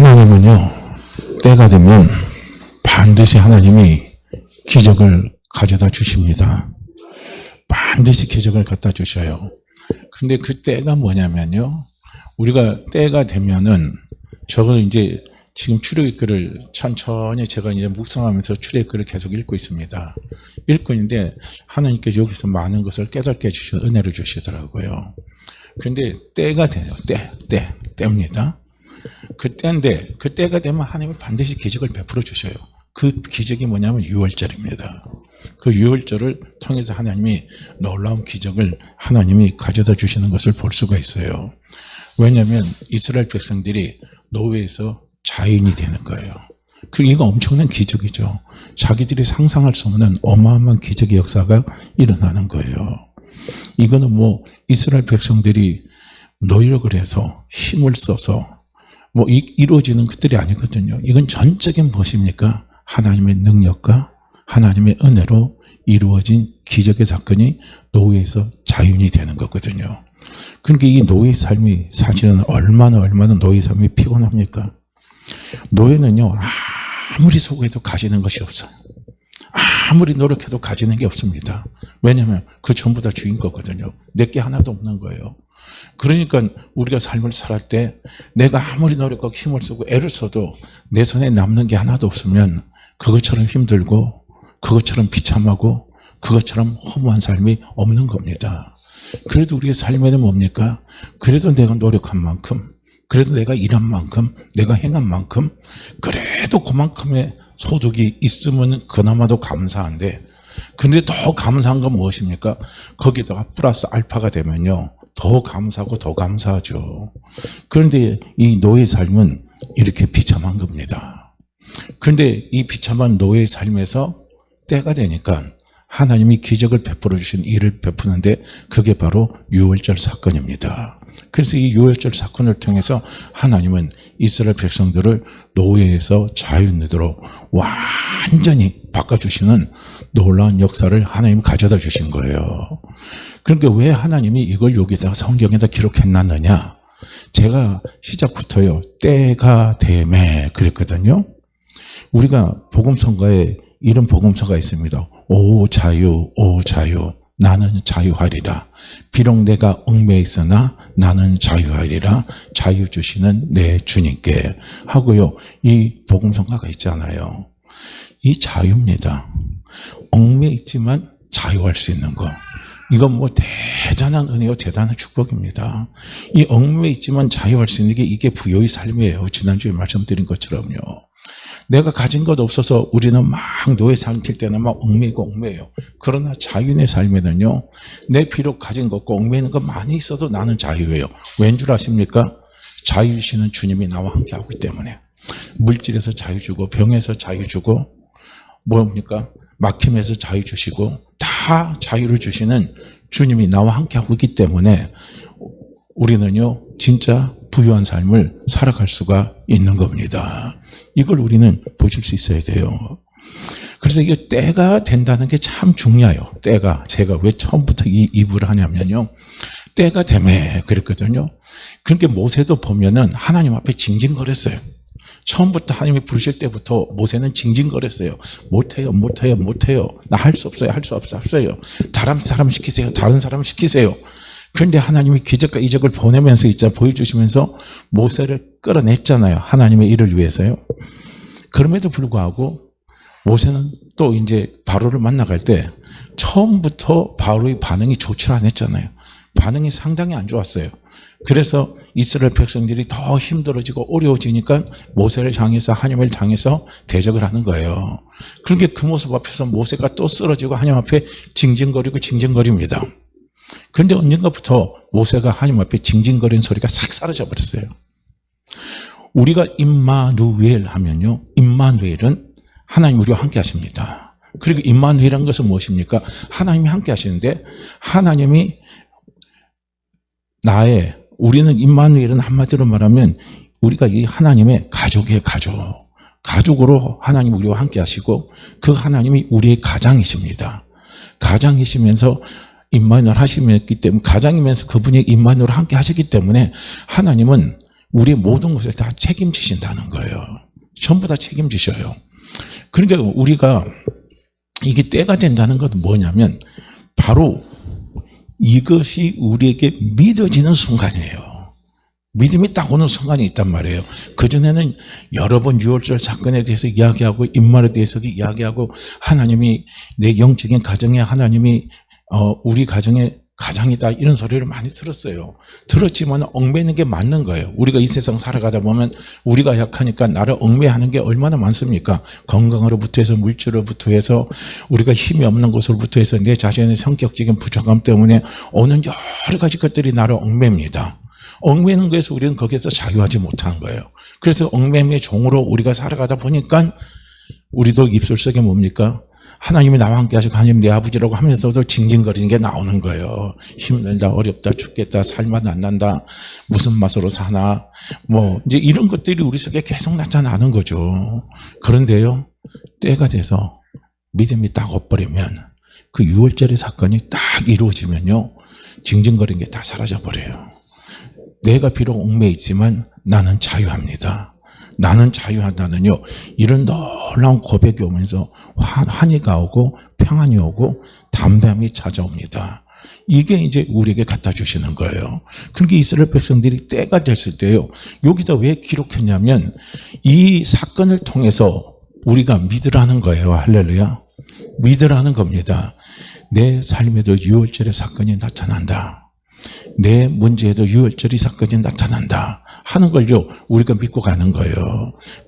하나님은요, 때가 되면 반드시 하나님이 기적을 가져다 주십니다. 반드시 기적을 갖다 주셔요. 근데 그 때가 뭐냐면요, 우리가 때가 되면은, 저걸 이제 지금 출애굽기를 천천히 제가 이제 묵상하면서 출애굽기를 계속 읽고 있습니다. 읽고 있는데 하나님께서 여기서 많은 것을 깨닫게 해주셔, 은혜를 주시더라고요. 그런데 때가 돼요. 때입니다. 그 때인데, 그 때가 되면 하나님이 반드시 기적을 베풀어 주셔요. 그 기적이 뭐냐면 유월절입니다. 그 유월절을 통해서 하나님이 놀라운 기적을 하나님이 가져다 주시는 것을 볼 수가 있어요. 왜냐하면 이스라엘 백성들이 노예에서 자유인이 되는 거예요. 이거 엄청난 기적이죠. 자기들이 상상할 수 없는 어마어마한 기적의 역사가 일어나는 거예요. 이거는 뭐 이스라엘 백성들이 노력을 해서 힘을 써서 뭐 이루어지는 것들이 아니거든요. 이건 전적인 무엇입니까? 하나님의 능력과 하나님의 은혜로 이루어진 기적의 사건이 노예에서 자유인이 되는 거거든요. 그러니까 이 노예 삶이 사실은 얼마나 노예 삶이 피곤합니까? 노예는요, 아무리 수고해도 가지는 것이 없어요. 아무리 노력해도 가지는 게 없습니다. 왜냐하면 그 전부 다 주인 거거든요. 내게 하나도 없는 거예요. 그러니까 우리가 삶을 살할 때 내가 아무리 노력하고 힘을 쓰고 애를 써도 내 손에 남는 게 하나도 없으면 그것처럼 힘들고 그것처럼 비참하고 그것처럼 허무한 삶이 없는 겁니다. 그래도 우리의 삶에는 뭡니까? 그래도 내가 노력한 만큼, 그래도 내가 일한 만큼, 내가 행한 만큼, 그래도 그만큼의 소득이 있으면 그나마도 감사한데, 근데 더 감사한 건 무엇입니까? 거기다가 플러스 알파가 되면요, 더 감사하고 더 감사하죠. 그런데 이 노예 삶은 이렇게 비참한 겁니다. 그런데 이 비참한 노예 삶에서 때가 되니까 하나님이 기적을 베풀어 주신 일을 베푸는데 그게 바로 유월절 사건입니다. 그래서 이 유월절 사건을 통해서 하나님은 이스라엘 백성들을 노예에서 자유인으로 완전히 바꿔주시는 놀라운 역사를 하나님이 가져다 주신 거예요. 그러니까 왜 하나님이 이걸 여기다가 성경에다 기록해놨느냐? 제가 시작부터요, 때가 되매 그랬거든요. 우리가 복음성가에 이런 복음서가 있습니다. 오 자유, 오 자유, 나는 자유하리라. 비록 내가 얽매여 있으나 나는 자유하리라. 자유 주시는 내 주님께 하고요. 이 복음성가가 있잖아요. 이 자유입니다. 얽매여 있지만 자유할 수 있는 거. 이건 뭐 대단한 은혜요, 대단한 축복입니다. 이 얽매여 있지만 자유할 수 있는 게 이게 부요의 삶이에요. 지난주에 말씀드린 것처럼요. 내가 가진 것 없어서 우리는 막 노예 상태일 때는 막 얽매여요. 그러나 자유인의 삶에는요, 내 비록 가진 것 없고 얽매이는 것 많이 있어도 나는 자유예요. 왠 줄 아십니까? 자유 주시는 주님이 나와 함께 하기 때문에. 물질에서 자유 주고 병에서 자유 주고 뭡니까? 막힘에서 자유 주시고 다 자유를 주시는 주님이 나와 함께 하고 있기 때문에 우리는요, 진짜 부유한 삶을 살아갈 수가 있는 겁니다. 이걸 우리는 보실 수 있어야 돼요. 그래서 이게 때가 된다는 게 참 중요해요. 때가. 제가 왜 처음부터 이 입을 하냐면요, 때가 되매 그랬거든요. 그러니까 모세도 보면은 하나님 앞에 징징거렸어요. 처음부터 하나님이 부르실 때부터 모세는 징징거렸어요. 못해요. 나 할 수 없어요. 다른 사람 시키세요. 그런데 하나님이 기적과 이적을 보내면서 보여주시면서 모세를 끌어냈잖아요. 하나님의 일을 위해서요. 그럼에도 불구하고 모세는 또 이제 바로를 만나갈 때 처음부터 바로의 반응이 좋지 않았잖아요. 반응이 상당히 안 좋았어요. 그래서 이스라엘 백성들이 더 힘들어지고 어려워지니까 모세를 향해서, 하나님을 향해서 대적을 하는 거예요. 그러니까 그 모습 앞에서 모세가 또 쓰러지고 하나님 앞에 징징거립니다. 그런데 언젠가부터 모세가 하나님 앞에 징징거리는 소리가 싹 사라져 버렸어요. 우리가 임마누엘 하면요, 임마누엘은 하나님 우리와 함께 하십니다. 그리고 임마누엘이라는 것은 무엇입니까? 하나님이 함께 하시는데, 하나님이 우리는 임마누엘은 한마디로 말하면 우리가 이 하나님의 가족이에요. 가족으로 하나님 우리와 함께 하시고 그 하나님이 우리의 가장이십니다. 가장이시면서 임마누엘 하시기 때문에, 가장이면서 그분이 임마누엘 함께 하시기 때문에 하나님은 우리의 모든 것을 다 책임지신다는 거예요. 전부 다 책임지셔요. 그러니까 우리가 이게 때가 된다는 것은 뭐냐면 바로 이것이 우리에게 믿어지는 순간이에요. 믿음이 딱 오는 순간이 있단 말이에요. 그전에는 여러 번 유월절 사건에 대해서 이야기하고 인말에 대해서도 이야기하고 하나님이 내 영적인 가정에 하나님이 우리 가정의 가장이다 이런 소리를 많이 들었어요. 들었지만 얽매이는 게 맞는 거예요. 우리가 이 세상 살아가다 보면 우리가 약하니까 나를 얽매이는 게 얼마나 많습니까? 건강으로부터 해서 물질로부터 해서 우리가 힘이 없는 것으로부터 해서 내 자신의 성격적인 부족함 때문에 오는 여러 가지 것들이 나를 얽매입니다. 얽매이는 것에서 우리는 거기에서 자유하지 못한 거예요. 그래서 얽매임의 종으로 우리가 살아가다 보니까 우리도 입술 속에 뭡니까? 하나님이 나와 함께 하시고 하나님 내 아버지라고 하면서도 징징거리는 게 나오는 거예요. 힘들다, 어렵다, 죽겠다, 살맛 안 난다, 무슨 맛으로 사나, 이제 이런 것들이 우리 속에 계속 나타나는 거죠. 그런데요, 때가 돼서 믿음이 딱 엎버리면 그 유월절의 사건이 딱 이루어지면요, 징징거리는 게 다 사라져버려요. 내가 비록 얽매여 있지만 나는 자유합니다. 나는 자유한다는요, 이런 놀라운 고백이 오면서 환희가 오고 평안이 오고 담담이 찾아옵니다. 이게 이제 우리에게 갖다 주시는 거예요. 그러니까 이스라엘 백성들이 때가 됐을 때요, 여기다 왜 기록했냐면 이 사건을 통해서 우리가 믿으라는 거예요. 할렐루야. 믿으라는 겁니다. 내 삶에도 유월절의 사건이 나타난다. 내 문제에도 유월절의 사건이 나타난다 하는 걸요, 우리가 믿고 가는 거예요.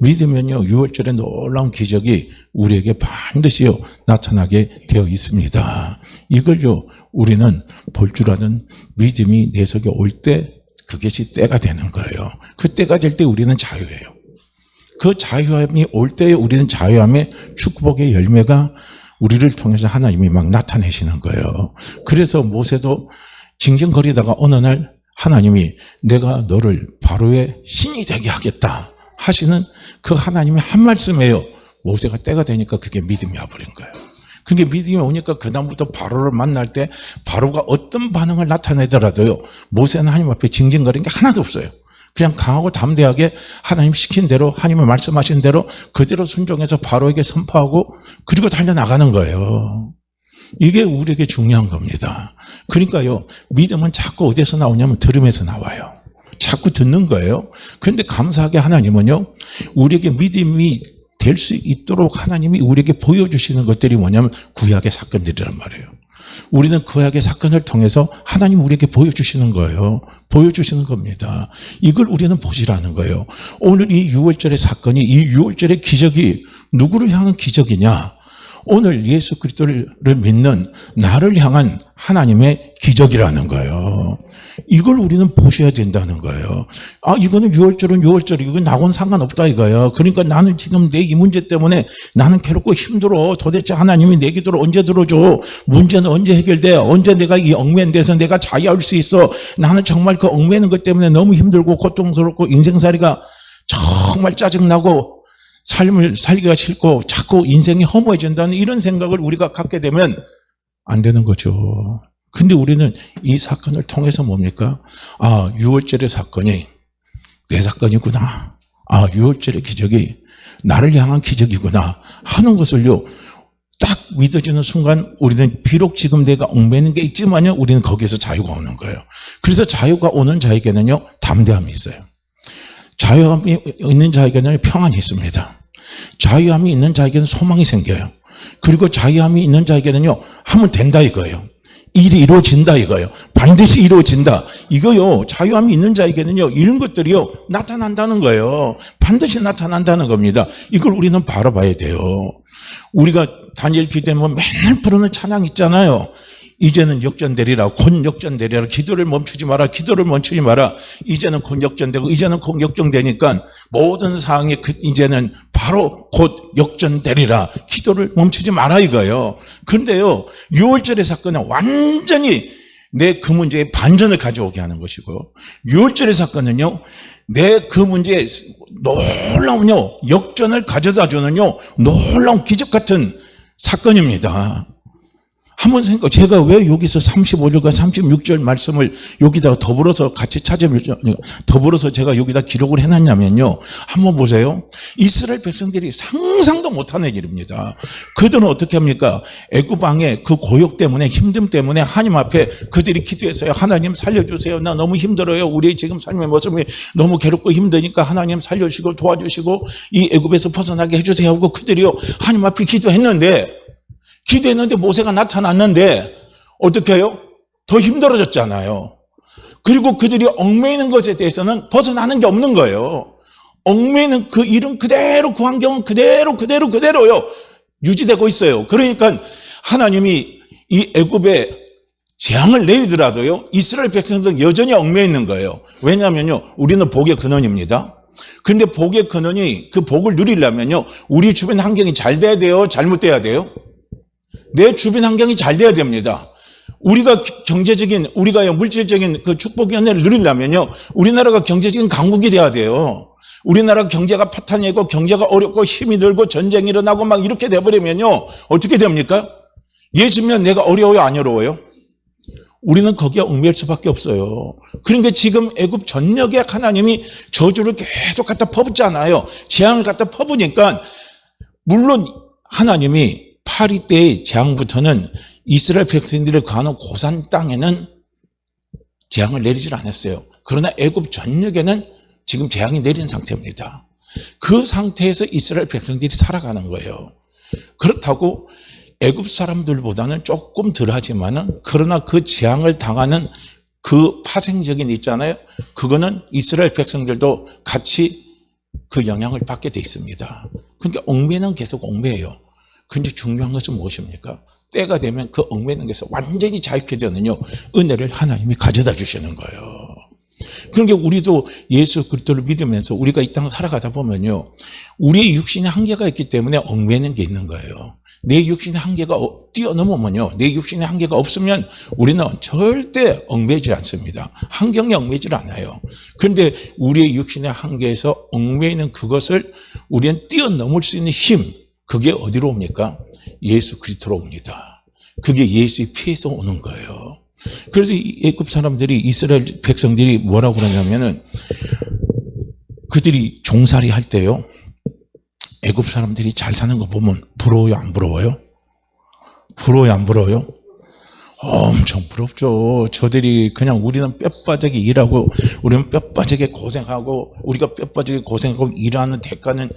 믿으면요, 유월절의 놀라운 기적이 우리에게 반드시요 나타나게 되어 있습니다. 이걸요, 우리는 볼 줄 아는 믿음이 내 속에 올 때 그것이 때가 되는 거예요. 그 때가 될 때 우리는 자유예요. 그 자유함이 올 때에 우리는 자유함의 축복의 열매가 우리를 통해서 하나님이 막 나타내시는 거예요. 그래서 모세도 징징거리다가 어느 날 하나님이 내가 너를 바로의 신이 되게 하겠다 하시는 그 하나님의 한 말씀이에요. 모세가 때가 되니까 그게 믿음이 와버린 거예요. 그게 믿음이 오니까 그다음부터 바로를 만날 때 바로가 어떤 반응을 나타내더라도요, 모세는 하나님 앞에 징징거리는 게 하나도 없어요. 그냥 강하고 담대하게 하나님 시킨 대로, 하나님의 말씀하신 대로 그대로 순종해서 바로에게 선포하고 그리고 달려나가는 거예요. 이게 우리에게 중요한 겁니다. 그러니까요, 믿음은 자꾸 어디서 나오냐면 들음에서 나와요. 자꾸 듣는 거예요. 그런데 감사하게 하나님은요, 우리에게 믿음이 될 수 있도록 하나님이 우리에게 보여주시는 것들이 뭐냐면 구약의 사건들이란 말이에요. 우리는 구약의 사건을 통해서 하나님 우리에게 보여주시는 거예요. 보여주시는 겁니다. 이걸 우리는 보시라는 거예요. 오늘 이 유월절의 사건이, 이 유월절의 기적이 누구를 향한 기적이냐? 오늘 예수 그리스도를 믿는 나를 향한 하나님의 기적이라는 거예요. 이걸 우리는 보셔야 된다는 거예요. 이거는 유월절은 유월절이고 이건 나하고는 상관없다 이거예요. 그러니까 나는 지금 내 이 문제 때문에 나는 괴롭고 힘들어. 도대체 하나님이 내 기도를 언제 들어줘? 문제는 언제 해결돼? 언제 내가 이 얽매인 데서 내가 자유할 수 있어? 나는 정말 그 얽매이는 것 때문에 너무 힘들고 고통스럽고 인생살이가 정말 짜증나고 삶을 살기가 싫고 자꾸 인생이 허무해진다는 이런 생각을 우리가 갖게 되면 안 되는 거죠. 근데 우리는 이 사건을 통해서 뭡니까? 유월절의 사건이 내 사건이구나. 유월절의 기적이 나를 향한 기적이구나 하는 것을요, 딱 믿어지는 순간 우리는 비록 지금 내가 얽매이는 게 있지만요, 우리는 거기에서 자유가 오는 거예요. 그래서 자유가 오는 자에게는요, 담대함이 있어요. 자유함이 있는 자에게는 평안이 있습니다. 자유함이 있는 자에게는 소망이 생겨요. 그리고 자유함이 있는 자에게는요, 하면 된다 이거예요. 일이 이루어진다 이거예요. 반드시 이루어진다. 이거요, 자유함이 있는 자에게는요, 이런 것들이요, 나타난다는 거예요. 반드시 나타난다는 겁니다. 이걸 우리는 바라봐야 돼요. 우리가 다니엘 기도하면 맨날 부르는 찬양 있잖아요. 이제는 역전되리라, 곧 역전되리라, 기도를 멈추지 마라, 기도를 멈추지 마라. 이제는 곧 역전되고, 이제는 곧 역전되니까 모든 상황이 이제는 바로 곧 역전되리라, 기도를 멈추지 마라 이거예요. 그런데요, 유월절의 사건은 완전히 내 그 문제에 반전을 가져오게 하는 것이고, 유월절의 사건은요, 내 그 문제에 놀라운요, 역전을 가져다 주는요, 놀라운 기적 같은 사건입니다. 한번 생각, 제가 왜 여기서 35절과 36절 말씀을 여기다가 더불어서 같이 더불어서 제가 여기다 기록을 해놨냐면요. 한번 보세요. 이스라엘 백성들이 상상도 못하는 일입니다. 그들은 어떻게 합니까? 애굽 왕의 그 고역 때문에, 힘듦 때문에 하나님 앞에 그들이 기도했어요. 하나님 살려주세요. 나 너무 힘들어요. 우리 지금 삶의 모습이 너무 괴롭고 힘드니까 하나님 살려주시고 도와주시고 이 애굽에서 벗어나게 해주세요 하고 그들이요, 하나님 앞에 기도했는데 모세가 나타났는데 어떻게 해요? 더 힘들어졌잖아요. 그리고 그들이 얽매이는 것에 대해서는 벗어나는 게 없는 거예요. 얽매이는 그 일은 그대로, 그 환경은 그대로요. 유지되고 있어요. 그러니까 하나님이 이 애굽에 재앙을 내리더라도요, 이스라엘 백성들은 여전히 얽매여 있는 거예요. 왜냐하면요, 우리는 복의 근원입니다. 그런데 복의 근원이, 그 복을 누리려면요, 우리 주변 환경이 잘 돼야 돼요? 잘못돼야 돼요? 내 주변 환경이 잘 돼야 됩니다. 우리가 우리가 물질적인 그 축복의 은혜를 누리려면요, 우리나라가 경제적인 강국이 돼야 돼요. 우리나라 경제가 파탄이고 경제가 어렵고 힘이 들고 전쟁이 일어나고 막 이렇게 돼버리면요, 어떻게 됩니까? 예수 믿으면 내가 어려워요, 안 어려워요? 우리는 거기에 얽매일 수밖에 없어요. 그러니까 지금 애굽 전역에 하나님이 저주를 계속 갖다 퍼붓잖아요. 재앙을 갖다 퍼부니까, 물론 하나님이 파리 때의 재앙부터는 이스라엘 백성들을 거하는 고산 땅에는 재앙을 내리질 않았어요. 그러나 애굽 전역에는 지금 재앙이 내린 상태입니다. 그 상태에서 이스라엘 백성들이 살아가는 거예요. 그렇다고 애굽 사람들보다는 조금 덜하지만은, 그러나 그 재앙을 당하는 그 파생적인 있잖아요. 그거는 이스라엘 백성들도 같이 그 영향을 받게 돼 있습니다. 그러니까 얽매는 계속 얽매여요. 그런데 중요한 것은 무엇입니까? 때가 되면 그 얽매는 것에서 완전히 자유해지는요, 은혜를 하나님이 가져다 주시는 거예요. 그러니까 우리도 예수 그리스도를 믿으면서 우리가 이 땅을 살아가다 보면요, 우리의 육신의 한계가 있기 때문에 얽매는 게 있는 거예요. 내 육신의 한계가 뛰어넘으면요, 내 육신의 한계가 없으면 우리는 절대 얽매이지 않습니다. 환경에 얽매이지 않아요. 그런데 우리의 육신의 한계에서 얽매이는 그것을 우리는 뛰어넘을 수 있는 힘, 그게 어디로 옵니까? 예수 그리스도로 옵니다. 그게 예수의 피에서 오는 거예요. 그래서 이 애굽 사람들이, 이스라엘 백성들이 뭐라고 그러냐면은, 그들이 종살이 할 때요, 애굽 사람들이 잘 사는 거 보면 부러워요, 안 부러워요? 부러워요, 안 부러워요? 엄청 부럽죠. 저들이 그냥, 우리는 뼈빠지게 일하고, 우리는 뼈빠지게 고생하고, 우리가 뼈빠지게 고생하고 일하는 대가는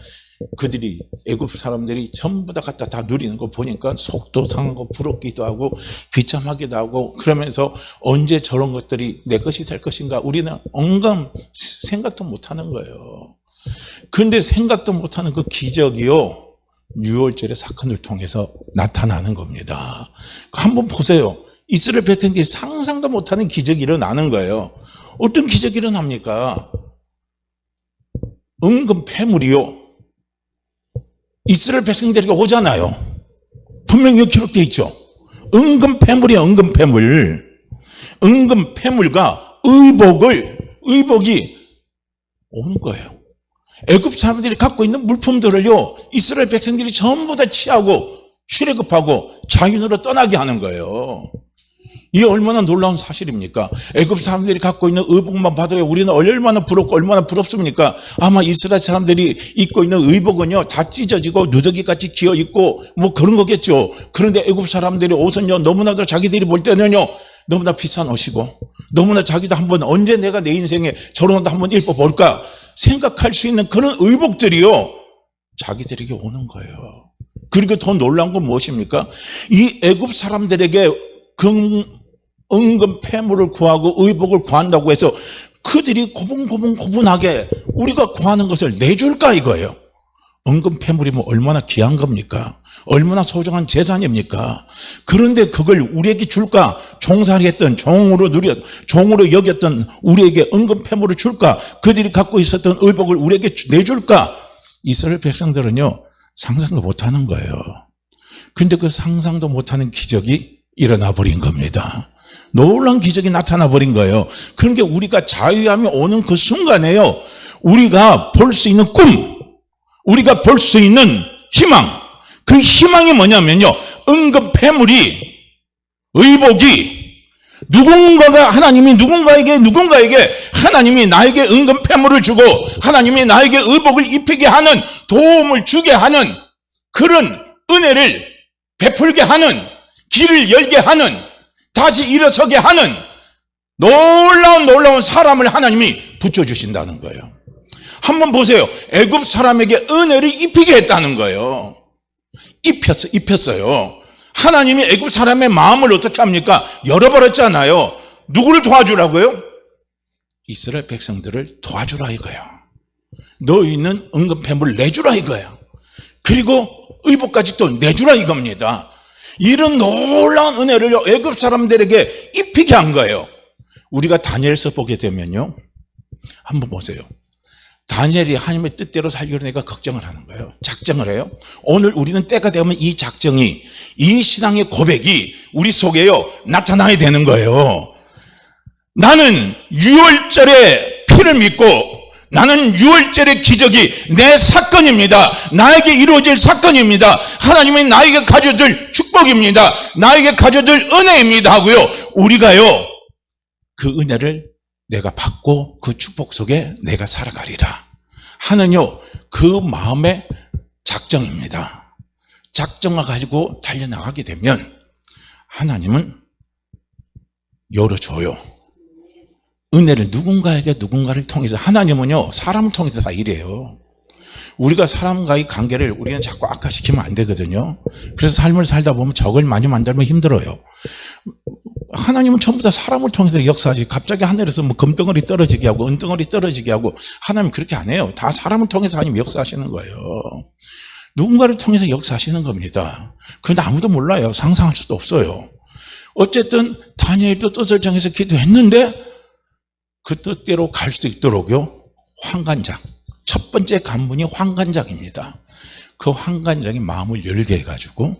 그들이, 애굽 사람들이 전부 다 갖다 다 누리는 거 보니까 속도 상하고 부럽기도 하고 비참하기도 하고, 그러면서 언제 저런 것들이 내 것이 될 것인가, 우리는 온갖 생각도 못하는 거예요. 그런데 생각도 못하는 그 기적이요, 유월절의 사건을 통해서 나타나는 겁니다. 한번 보세요. 이스라엘 백성들이 상상도 못하는 기적이 일어나는 거예요. 어떤 기적이 일어납니까? 은금 패물이요, 이스라엘 백성들에게 오잖아요. 분명히 여기 기록되어 있죠. 은금 패물이야, 은금 패물. 은금 패물과 의복이 오는 거예요. 애굽 사람들이 갖고 있는 물품들을요, 이스라엘 백성들이 전부 다 취하고 출애굽하고 자유으로 떠나게 하는 거예요. 이게 얼마나 놀라운 사실입니까? 애굽 사람들이 갖고 있는 의복만 봐도 우리는 얼마나 부럽고 얼마나 부럽습니까? 아마 이스라엘 사람들이 입고 있는 의복은요, 다 찢어지고 누더기같이 기어있고 뭐 그런 거겠죠. 그런데 애굽 사람들이 옷은요, 너무나도 자기들이 볼 때는요, 너무나 비싼 옷이고, 너무나 자기도 한번, 언제 내가 내 인생에 저런 옷 한번 입어볼까 생각할 수 있는 그런 의복들이요, 자기들에게 오는 거예요. 그리고 더 놀라운 건 무엇입니까? 이 애굽 사람들에게 은금 패물을 구하고 의복을 구한다고 해서 그들이 고분고분하게 우리가 구하는 것을 내줄까, 이거예요. 은금 패물이면 얼마나 귀한 겁니까? 얼마나 소중한 재산입니까? 그런데 그걸 우리에게 줄까? 종살이 했던, 종으로 여겼던 우리에게 은금 패물을 줄까? 그들이 갖고 있었던 의복을 우리에게 내줄까? 이스라엘 백성들은요, 상상도 못하는 거예요. 그런데 그 상상도 못하는 기적이 일어나 버린 겁니다. 놀라운 기적이 나타나 버린 거예요. 그러니까 우리가 자유함이 오는 그 순간에요, 우리가 볼 수 있는 꿈, 우리가 볼 수 있는 희망, 그 희망이 뭐냐면요, 은금 패물이 의복이 하나님이 누군가에게 하나님이 나에게 은근패물을 주고 하나님이 나에게 의복을 입히게 하는, 도움을 주게 하는 그런 은혜를 베풀게 하는, 길을 열게 하는, 다시 일어서게 하는 놀라운 사람을 하나님이 붙여주신다는 거예요. 한번 보세요. 애굽 사람에게 은혜를 입히게 했다는 거예요. 입혔어요. 하나님이 애굽 사람의 마음을 어떻게 합니까? 열어버렸잖아요. 누구를 도와주라고요? 이스라엘 백성들을 도와주라 이거예요. 너희는 은근패물을 내주라 이거예요. 그리고 의복까지 또 내주라 이겁니다. 이런 놀라운 은혜를 애굽 사람들에게 입히게 한 거예요. 우리가 다니엘서 보게 되면요, 한번 보세요. 다니엘이 하나님의 뜻대로 살기로 내가 걱정을 하는 거예요. 작정을 해요. 오늘 우리는 때가 되면 이 작정이, 이 신앙의 고백이 우리 속에요 나타나야 되는 거예요. 나는 유월절의 피를 믿고, 나는 유월절의 기적이 내 사건입니다. 나에게 이루어질 사건입니다. 하나님이 나에게 가져줄 축복입니다. 나에게 가져줄 은혜입니다 하고요, 우리가요 그 은혜를 내가 받고 그 축복 속에 내가 살아가리라 하는요, 그 마음의 작정입니다. 작정을 가지고 달려나가게 되면 하나님은 열어줘요. 은혜를 누군가를 통해서. 하나님은요 사람을 통해서 다 이래요. 우리가 사람과의 관계를 우리는 자꾸 악화시키면 안 되거든요. 그래서 삶을 살다 보면 적을 많이 만들면 힘들어요. 하나님은 전부 다 사람을 통해서 역사하지, 갑자기 하늘에서 뭐 금덩어리 떨어지게 하고 은덩어리 떨어지게 하고 하나님 그렇게 안 해요. 다 사람을 통해서 하나님 역사하시는 거예요. 누군가를 통해서 역사하시는 겁니다. 그런데 아무도 몰라요. 상상할 수도 없어요. 어쨌든 다니엘도 뜻을 정해서 기도했는데 그 뜻대로 갈 수 있도록요, 환관장, 첫 번째 관문이 환관장입니다. 그 환관장이 마음을 열게 해가지고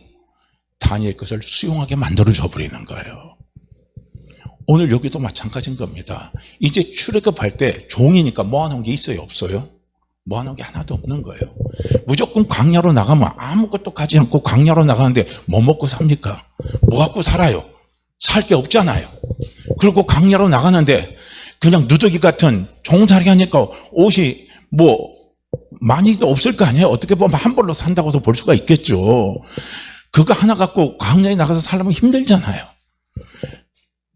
다니엘 것을 수용하게 만들어줘 버리는 거예요. 오늘 여기도 마찬가지인 겁니다. 이제 출애굽할 때 종이니까 모아놓은 게 있어요, 없어요? 모아놓은 게 하나도 없는 거예요. 무조건 광야로 나가면 아무것도 가지 않고 광야로 나가는데 뭐 먹고 삽니까? 뭐 갖고 살아요? 살 게 없잖아요. 그리고 광야로 나가는데 그냥 누더기 같은 종살이 하니까 옷이 뭐 많이도 없을 거 아니에요. 어떻게 보면 한 벌로 산다고도 볼 수가 있겠죠. 그거 하나 갖고 광야에 나가서 살려면 힘들잖아요.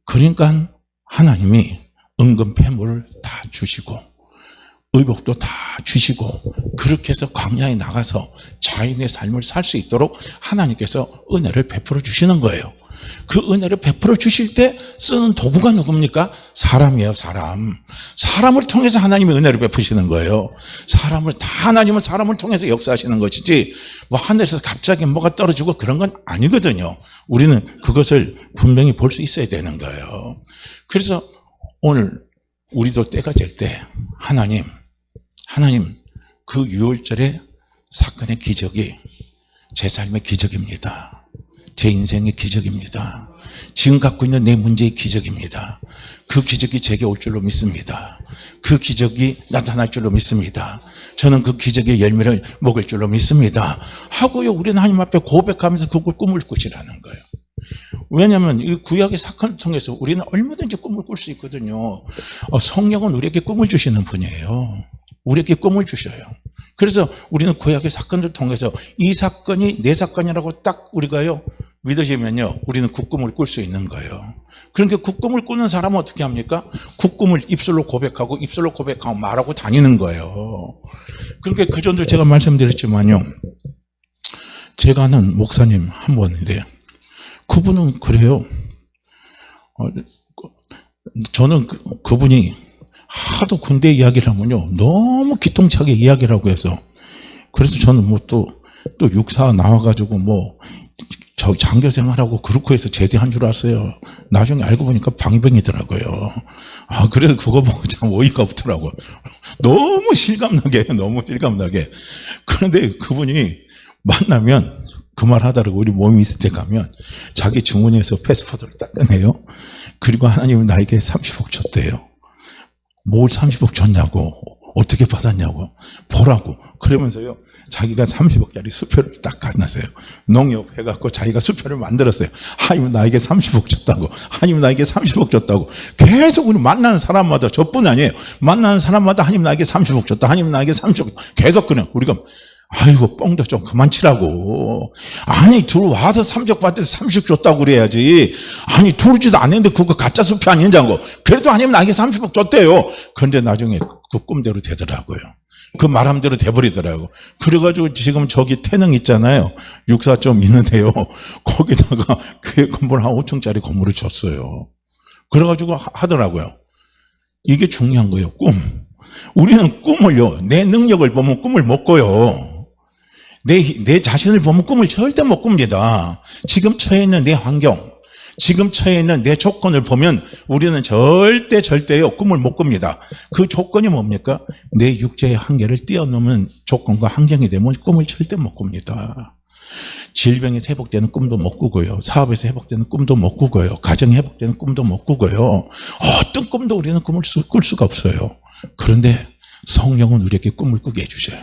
그러니까 하나님이 은근패물을 다 주시고 의복도 다 주시고 그렇게 해서 광야에 나가서 자인의 삶을 살 수 있도록 하나님께서 은혜를 베풀어 주시는 거예요. 그 은혜를 베풀어 주실 때 쓰는 도구가 누굽니까? 사람이에요, 사람. 사람을 통해서 하나님의 은혜를 베푸시는 거예요. 하나님은 사람을 통해서 역사하시는 것이지, 뭐 하늘에서 갑자기 뭐가 떨어지고 그런 건 아니거든요. 우리는 그것을 분명히 볼 수 있어야 되는 거예요. 그래서 오늘 우리도 때가 될 때 하나님, 그 유월절의 사건의 기적이 제 삶의 기적입니다. 제 인생의 기적입니다. 지금 갖고 있는 내 문제의 기적입니다. 그 기적이 제게 올 줄로 믿습니다. 그 기적이 나타날 줄로 믿습니다. 저는 그 기적의 열매를 먹을 줄로 믿습니다 하고요, 우리는 하나님 앞에 고백하면서 그걸 꿈을 꾸시라는 거예요. 왜냐하면 이 구약의 사건을 통해서 우리는 얼마든지 꿈을 꿀 수 있거든요. 성령은 우리에게 꿈을 주시는 분이에요. 우리에게 꿈을 주셔요. 그래서 우리는 구약의 사건을 통해서 이 사건이 내 사건이라고 딱 우리가요 믿어지면요, 우리는 그 꿈을 꿀 수 있는 거예요. 그러니까 그 꿈을 꾸는 사람은 어떻게 합니까? 그 꿈을 입술로 고백하고 말하고 다니는 거예요. 그러니까 그전도 제가 말씀드렸지만요, 제가 아는 목사님 한 분인데 그분은 그래요. 저는 그분이 하도 군대 이야기를 하면요, 너무 기똥차게 이야기를 하고 해서, 그래서 저는 뭐 또 육사 나와가지고 저 장교 생활하고 그렇고 해서 제대한 줄 알았어요. 나중에 알고 보니까 방병이더라고요. 그래서 그거 보고 참 어이가 없더라고요. 너무 실감나게. 그런데 그분이 만나면 그 말 하더라고. 우리 몸이 있을 때 가면 자기 주머니에서 패스포드를 딱 꺼내요. 그리고 하나님은 나에게 30억 줬대요. 뭘 30억 줬냐고. 어떻게 받았냐고. 보라고. 그러면서요, 자기가 30억짜리 수표를 딱 갖나서요. 농협 해갖고 자기가 수표를 만들었어요. 하나님 나에게 30억 줬다고. 하나님 나에게 30억 줬다고. 계속 우리 만나는 사람마다, 저뿐 아니에요. 만나는 사람마다 하나님 나에게 30억 줬다. 하나님 나에게 30억. 계속 그냥 우리가, 아이고, 뻥도 좀 그만 치라고. 아니, 들어와서 30억 받아서 30억 줬다고 그래야지. 아니, 들어오지도 않았는데 그거 가짜 수표 아니냐고. 그래도 하나님 나에게 30억 줬대요. 그런데 나중에 그 꿈대로 되더라고요. 그 말함대로 돼버리더라고. 그래가지고 지금 저기 태릉 있잖아요. 육사 좀 있는데요. 거기다가 그 건물 한 5층짜리 건물을 줬어요. 그래가지고 하더라고요. 이게 중요한 거예요. 꿈. 우리는 꿈을요, 내 능력을 보면 꿈을 못 꿔요. 내 자신을 보면 꿈을 절대 못 꿉니다. 지금 처해 있는 내 환경, 지금 처해 있는 내 조건을 보면 우리는 절대요 꿈을 못 꿉니다. 그 조건이 뭡니까? 내 육체의 한계를 뛰어넘는 조건과 환경이 되면 꿈을 절대 못 꿉니다. 질병에서 회복되는 꿈도 못 꾸고요. 사업에서 회복되는 꿈도 못 꾸고요. 가정에 회복되는 꿈도 못 꾸고요. 어떤 꿈도 우리는 꿈을 꿀 수가 없어요. 그런데 성령은 우리에게 꿈을 꾸게 해주셔요.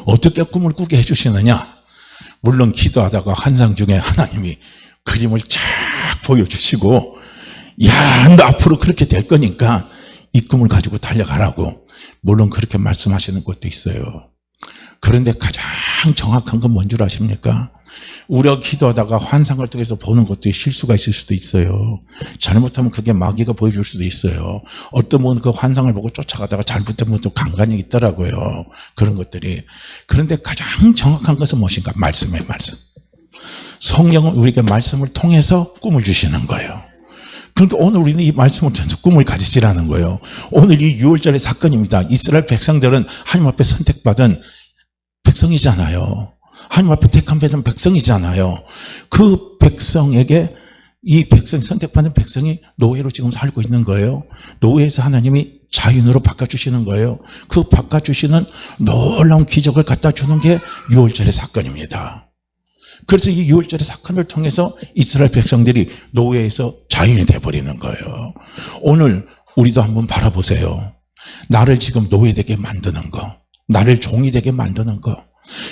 어떻게 꿈을 꾸게 해주시느냐? 물론 기도하다가 환상 중에 하나님이 그림을 쫙 보여주시고, 야, 너 앞으로 그렇게 될 거니까 이 꿈을 가지고 달려가라고, 물론 그렇게 말씀하시는 것도 있어요. 그런데 가장 정확한 건 뭔 줄 아십니까? 우리가 기도하다가 환상을 통해서 보는 것도 실수가 있을 수도 있어요. 잘못하면 그게 마귀가 보여줄 수도 있어요. 어떤 분은 그 환상을 보고 쫓아가다가 잘못하면 또 강간이 있더라고요. 그런 것들이. 그런데 가장 정확한 것은 무엇인가? 말씀의 말씀. 성령은 우리에게 말씀을 통해서 꿈을 주시는 거예요. 그러니까 오늘 우리는 이 말씀을 통해서 꿈을 가지시라는 거예요. 오늘 이 6월절의 사건입니다. 이스라엘 백성들은 하나님 앞에 선택받은 백성이잖아요. 하나님 앞에 택한 백성이잖아요. 그 백성에게, 이 백성, 선택받은 백성이 노예로 지금 살고 있는 거예요. 노예에서 하나님이 자연으로 바꿔주시는 거예요. 그 바꿔주시는 놀라운 기적을 갖다 주는 게 6월절의 사건입니다. 그래서 이 6월절의 사건을 통해서 이스라엘 백성들이 노예에서 자유인이 돼버리는 거예요. 오늘 우리도 한번 바라보세요. 나를 지금 노예되게 만드는 거, 나를 종이 되게 만드는 거.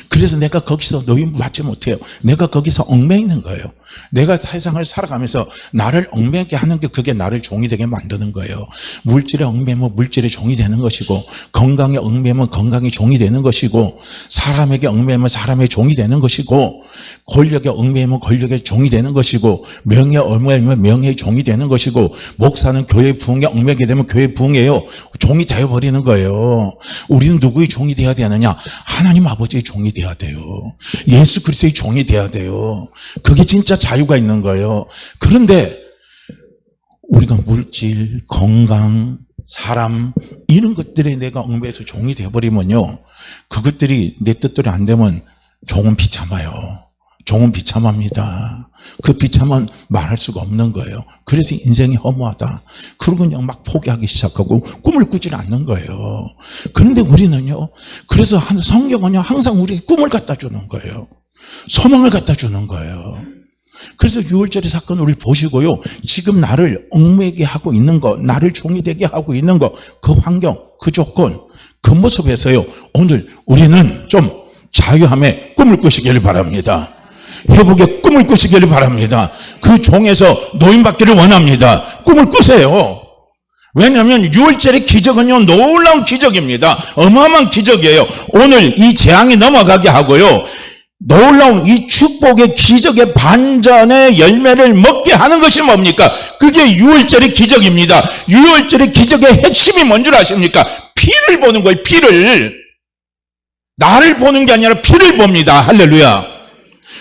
그래서 내가 거기서 노임 받지 못해요. 내가 거기서 얽매이는 거예요. 내가 세상을 살아가면서 나를 얽매게 하는 게, 그게 나를 종이 되게 만드는 거예요. 물질에 얽매면 물질의 종이 되는 것이고, 건강에 얽매면 건강의 종이 되는 것이고, 사람에게 얽매면 사람의 종이 되는 것이고, 권력에 얽매면 권력의 종이 되는 것이고, 명예에 얽매면 명예의 종이 되는 것이고, 목사는 교회 부흥에 얽매게 되면 교회 부흥이에요. 종이 되어버리는 거예요. 우리는 누구의 종이 되어야 되느냐? 하나님 아버지의 종이 되어야 돼요. 예수 그리스도의 종이 되어야 돼요. 그게 진짜 자유가 있는 거예요. 그런데 우리가 물질, 건강, 사람, 이런 것들에 내가 얽매여서 종이 되어버리면요, 그것들이 내 뜻대로 안 되면 종은 비참해요. 종은 비참합니다. 그 비참은 말할 수가 없는 거예요. 그래서 인생이 허무하다. 그러고 그냥 막 포기하기 시작하고 꿈을 꾸지 않는 거예요. 그런데 우리는요, 그래서 성경은요, 항상 우리에게 꿈을 갖다 주는 거예요. 소망을 갖다 주는 거예요. 그래서 6월절의 사건을 우리 보시고요, 지금 나를 얽매게 하고 있는 거, 나를 종이 되게 하고 있는 거, 그 환경, 그 조건, 그 모습에서요, 오늘 우리는 좀 자유함의 꿈을 꾸시기를 바랍니다. 회복의 꿈을 꾸시기를 바랍니다. 그 종에서 노임받기를 원합니다. 꿈을 꾸세요. 왜냐하면 6월절의 기적은요, 놀라운 기적입니다. 어마어마한 기적이에요. 오늘 이 재앙이 넘어가게 하고요, 놀라운 이 축복의 기적의 반전의 열매를 먹게 하는 것이 뭡니까? 그게 6월절의 기적입니다. 6월절의 기적의 핵심이 뭔 줄 아십니까? 피를 보는 거예요. 피를. 나를 보는 게 아니라 피를 봅니다. 할렐루야.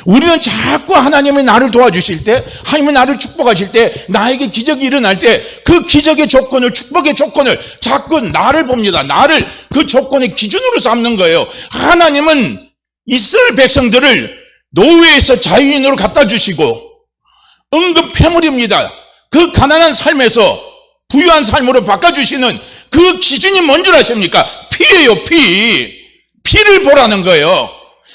우리는 자꾸 하나님이 나를 도와주실 때, 하나님이 나를 축복하실 때, 나에게 기적이 일어날 때, 그 기적의 조건을, 축복의 조건을 자꾸 나를 봅니다. 나를 그 조건의 기준으로 삼는 거예요. 하나님은 이스라엘 백성들을 노예에서 자유인으로 갖다 주시고, 은근 패물입니다. 그 가난한 삶에서 부유한 삶으로 바꿔주시는 그 기준이 뭔 줄 아십니까? 피예요, 피. 피를 보라는 거예요.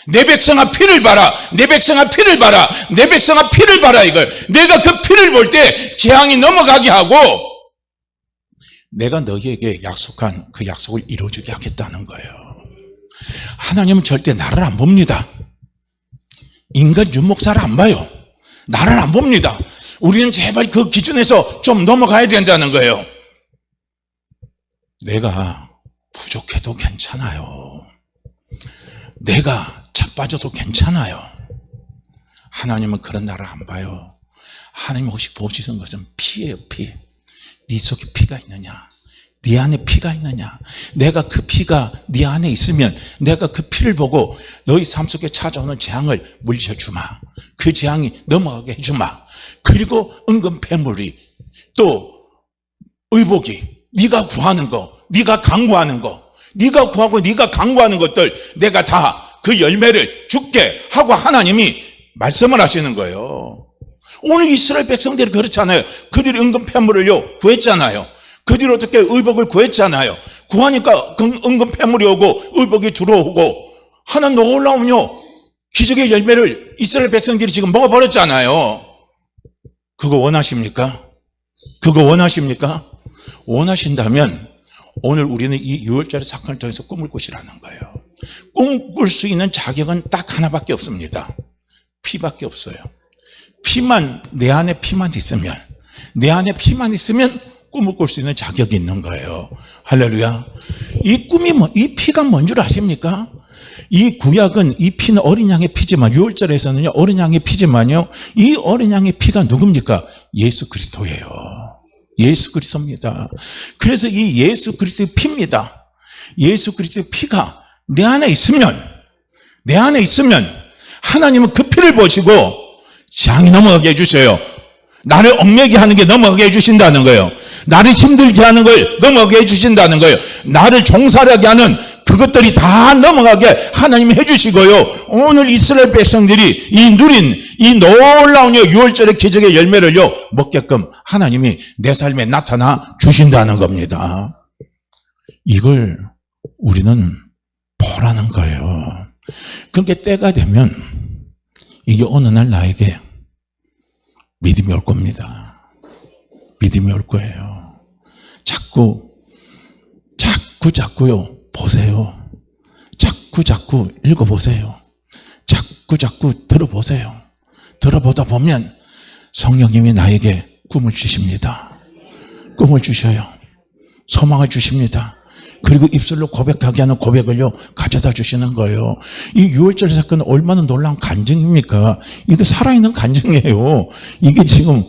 내 백성아 피를 봐라. 내 백성아 피를 봐라. 내 백성아 피를 봐라. 이걸 내가 그 피를 볼 때 재앙이 넘어가게 하고 내가 너희에게 약속한 그 약속을 이루어주게 하겠다는 거예요. 하나님은 절대 나를 안 봅니다. 인간 윤목사를 안 봐요. 나를 안 봅니다. 우리는 제발 그 기준에서 좀 넘어가야 된다는 거예요. 내가 부족해도 괜찮아요. 내가 자빠져도 괜찮아요. 하나님은 그런 나를 안 봐요. 하나님 혹시 보시는 것은 피예요, 피. 네 속에 피가 있느냐? 네 안에 피가 있느냐? 내가 그 피가 네 안에 있으면 내가 그 피를 보고 너희 삶 속에 찾아오는 재앙을 물리쳐주마. 그 재앙이 넘어가게 해주마. 그리고 은근 폐물이 또 의복이 네가 구하는 거, 네가 강구하는 거, 네가 구하고 네가 강구하는 것들 내가 다 그 열매를 줄게 하고 하나님이 말씀을 하시는 거예요. 오늘 이스라엘 백성들이 그렇잖아요. 그들이 은근 폐물을요 구했잖아요. 그들이 어떻게 의복을 구했잖아요. 구하니까 은근 폐물이 오고 의복이 들어오고 하나 놀라운요 기적의 열매를 이스라엘 백성들이 지금 먹어버렸잖아요. 그거 원하십니까? 그거 원하십니까? 원하신다면 오늘 우리는 이 6월절 사건을 통해서 꿈을 꾸시라는 거예요. 꿈꿀 수 있는 자격은 딱 하나밖에 없습니다. 피밖에 없어요. 피만, 내 안에 피만 있으면, 내 안에 피만 있으면 꿈을 꿀 수 있는 자격이 있는 거예요. 할렐루야. 이 피가 뭔 줄 아십니까? 이 구약은, 이 피는 어린 양의 피지만, 6월절에서는요, 어린 양의 피지만요, 이 어린 양의 피가 누굽니까? 예수 그리스도예요. 예수 그리스도입니다. 그래서 이 예수 그리스도의 피입니다. 예수 그리스도의 피가 내 안에 있으면 하나님은 그 피를 보시고 재앙이 넘어가게 해주셔요. 나를 얽매게 하는 게 넘어가게 해주신다는 거예요. 나를 힘들게 하는 걸 넘어가게 해주신다는 거예요. 나를 종살하게 하는 그것들이 다 넘어가게 하나님이 해주시고요. 오늘 이스라엘 백성들이 누린 이 놀라운 6월절의 기적의 열매를요 먹게끔 하나님이 내 삶에 나타나 주신다는 겁니다. 이걸 우리는 보라는 거예요. 그렇게 때가 되면 이게 어느 날 나에게 믿음이 올 겁니다. 믿음이 올 거예요. 자꾸요 보세요. 자꾸 읽어보세요. 자꾸 들어보세요. 들어보다 보면 성령님이 나에게 꿈을 주십니다. 꿈을 주셔요. 소망을 주십니다. 그리고 입술로 고백하게 하는 고백을요 가져다 주시는 거예요. 이 6월절 사건은 얼마나 놀라운 간증입니까? 이게 살아있는 간증이에요. 이게 지금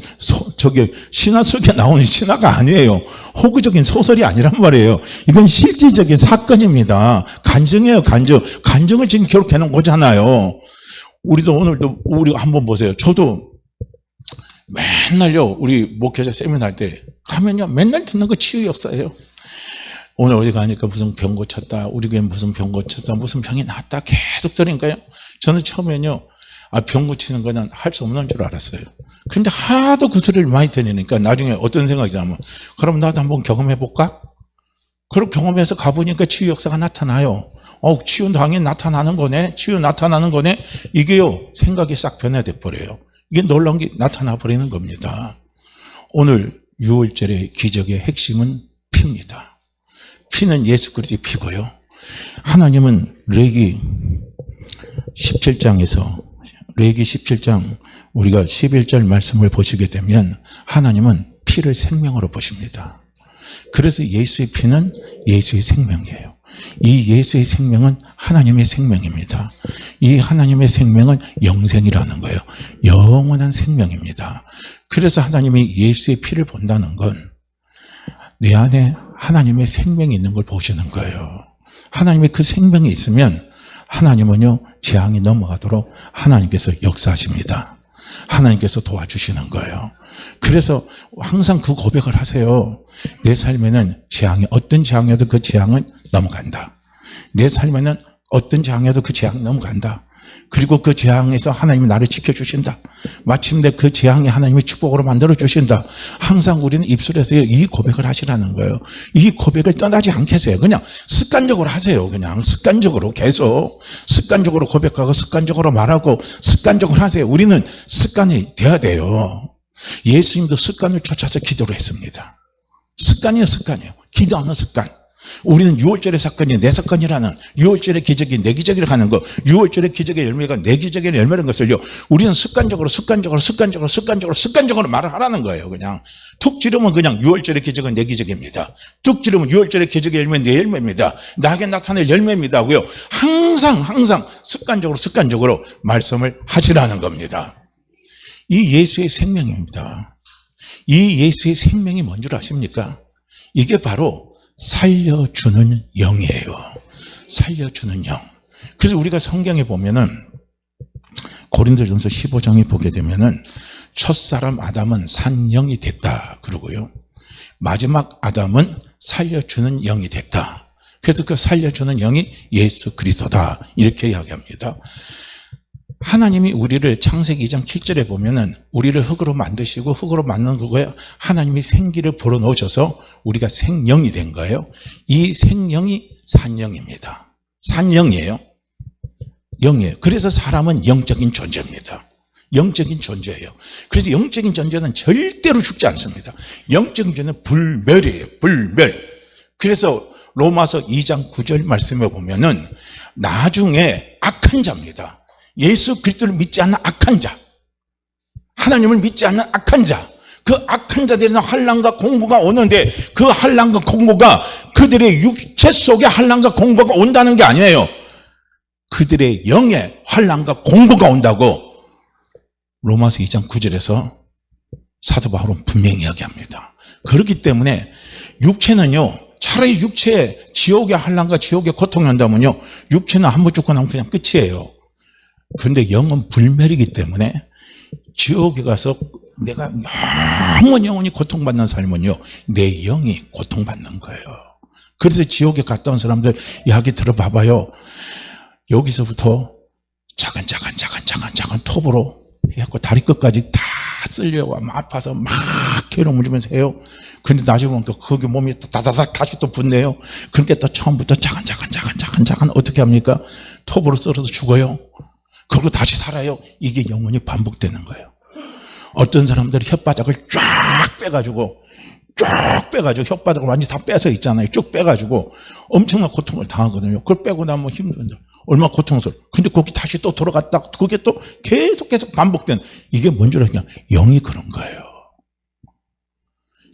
신화 속에 나오는 신화가 아니에요. 호구적인 소설이 아니란 말이에요. 이건 실질적인 사건입니다. 간증이에요. 간증을 지금 기록해 놓은 거잖아요. 우리도 오늘도 우리 한번 보세요. 저도 맨날요 우리 목회자 세미나 할 때 가면요 맨날 듣는 거 치유 역사예요. 오늘 어디 가니까 무슨 병 고쳤다, 우리 교회 무슨 병 고쳤다, 무슨 병이 낫다 계속 들으니까요. 저는 처음에는요, 병 고치는 거는 할 수 없는 줄 알았어요. 근데 하도 그 소리를 많이 들으니까 나중에 어떤 생각이 들면, 그럼 나도 한번 경험해볼까? 그리고 경험해서 가보니까 치유 역사가 나타나요. 치유 당연히 나타나는 거네. 치유 나타나는 거네. 이게요, 생각이 싹 변화돼 버려요. 이게 놀라운 게 나타나 버리는 겁니다. 오늘 6월절의 기적의 핵심은 피입니다. 피는 예수 그리스도의 피고요. 하나님은 레위기 17장 우리가 11절 말씀을 보시게 되면 하나님은 피를 생명으로 보십니다. 그래서 예수의 피는 예수의 생명이에요. 이 예수의 생명은 하나님의 생명입니다. 이 하나님의 생명은 영생이라는 거예요. 영원한 생명입니다. 그래서 하나님이 예수의 피를 본다는 건 내 안에 하나님의 생명이 있는 걸 보시는 거예요. 하나님의 그 생명이 있으면 하나님은요 재앙이 넘어가도록 하나님께서 역사하십니다. 하나님께서 도와주시는 거예요. 그래서 항상 그 고백을 하세요. 내 삶에는 어떤 재앙이어도 그 재앙은 넘어간다. 내 삶에는 어떤 재앙이어도 그 재앙이 넘어간다. 그리고 그 재앙에서 하나님이 나를 지켜주신다. 마침내 그 재앙이 하나님의 축복으로 만들어주신다. 항상 우리는 입술에서 이 고백을 하시라는 거예요. 이 고백을 떠나지 않겠어요. 그냥 습관적으로 하세요. 그냥 습관적으로 계속 습관적으로 고백하고 습관적으로 말하고 습관적으로 하세요. 우리는 습관이 돼야 돼요. 예수님도 습관을 쫓아서 기도를 했습니다. 습관이에요, 습관이에요. 기도하는 습관. 우리는 6월절의 사건이 내 사건이라는, 6월절의 기적이 내 기적이라고 하는 것, 6월절의 기적의 열매가 내 기적의 열매라는 것을요, 우리는 습관적으로 말을 하라는 거예요. 그냥 툭 지르면 그냥 6월절의 기적은 내 기적입니다. 툭 지르면 6월절의 기적의 열매는 내 열매입니다. 나에게 나타낼 열매입니다 하고요, 항상 습관적으로 말씀을 하시라는 겁니다. 이 예수의 생명입니다. 이 예수의 생명이 뭔 줄 아십니까? 이게 바로 살려주는 영이에요. 살려주는 영. 그래서 우리가 성경에 보면은 고린도전서 15장에 보게 되면은 첫사람 아담은 산 영이 됐다 그러고요, 마지막 아담은 살려주는 영이 됐다. 그래서 그 살려주는 영이 예수 그리스도다 이렇게 이야기합니다. 하나님이 우리를 창세기 2장 7절에 보면은 우리를 흙으로 만드시고 흙으로 만든 거고요, 하나님이 생기를 불어넣으셔서 우리가 생명이 된 거예요. 이 생명이 산영입니다. 산영이에요. 영이에요. 그래서 사람은 영적인 존재입니다. 영적인 존재예요. 그래서 영적인 존재는 절대로 죽지 않습니다. 영적인 존재는 불멸이에요. 불멸. 그래서 로마서 2장 9절 말씀에 보면은 나중에 악한 자입니다. 예수 그리스도를 믿지 않는 악한 자, 하나님을 믿지 않는 악한 자, 그 악한 자들에는 환난과 공고가 오는데, 그 환난과 공고가 그들의 육체 속에 환난과 공고가 온다는 게 아니에요. 그들의 영에 환난과 공고가 온다고 로마서 2장 9절에서 사도 바울은 분명히 이야기합니다. 그렇기 때문에 육체는요, 차라리 육체에 지옥의 환난과 지옥의 고통이 온다면요, 육체는 한 번 죽고 나면 그냥 끝이에요. 그런데 영은 불멸이기 때문에 지옥에 가서 내가 영원히 고통받는 삶은요, 내 영이 고통받는 거예요. 그래서 지옥에 갔다 온 사람들 이야기 들어봐봐요. 여기서부터 차근차근 톱으로 해갖고 다리 끝까지 다 쓸려고 아파서 막 괴로움을 주면서 해요. 그런데 나중에 보니까 거기 몸이 다다닥 다시 또 붙네요. 그러니까 또 처음부터 차근 어떻게 합니까? 톱으로 썰어서 죽어요. 그리고 다시 살아요. 이게 영원히 반복되는 거예요. 어떤 사람들이 혓바닥을 쫙 빼가지고 혓바닥을 완전히 다 빼서 있잖아요. 쭉 빼가지고 엄청난 고통을 당하거든요. 그걸 빼고 나면 힘든데 얼마나 고통스러워. 근데 거기 다시 또 돌아갔다 그게 또 계속 반복된, 이게 뭔 줄 아냐? 영이 그런 거예요.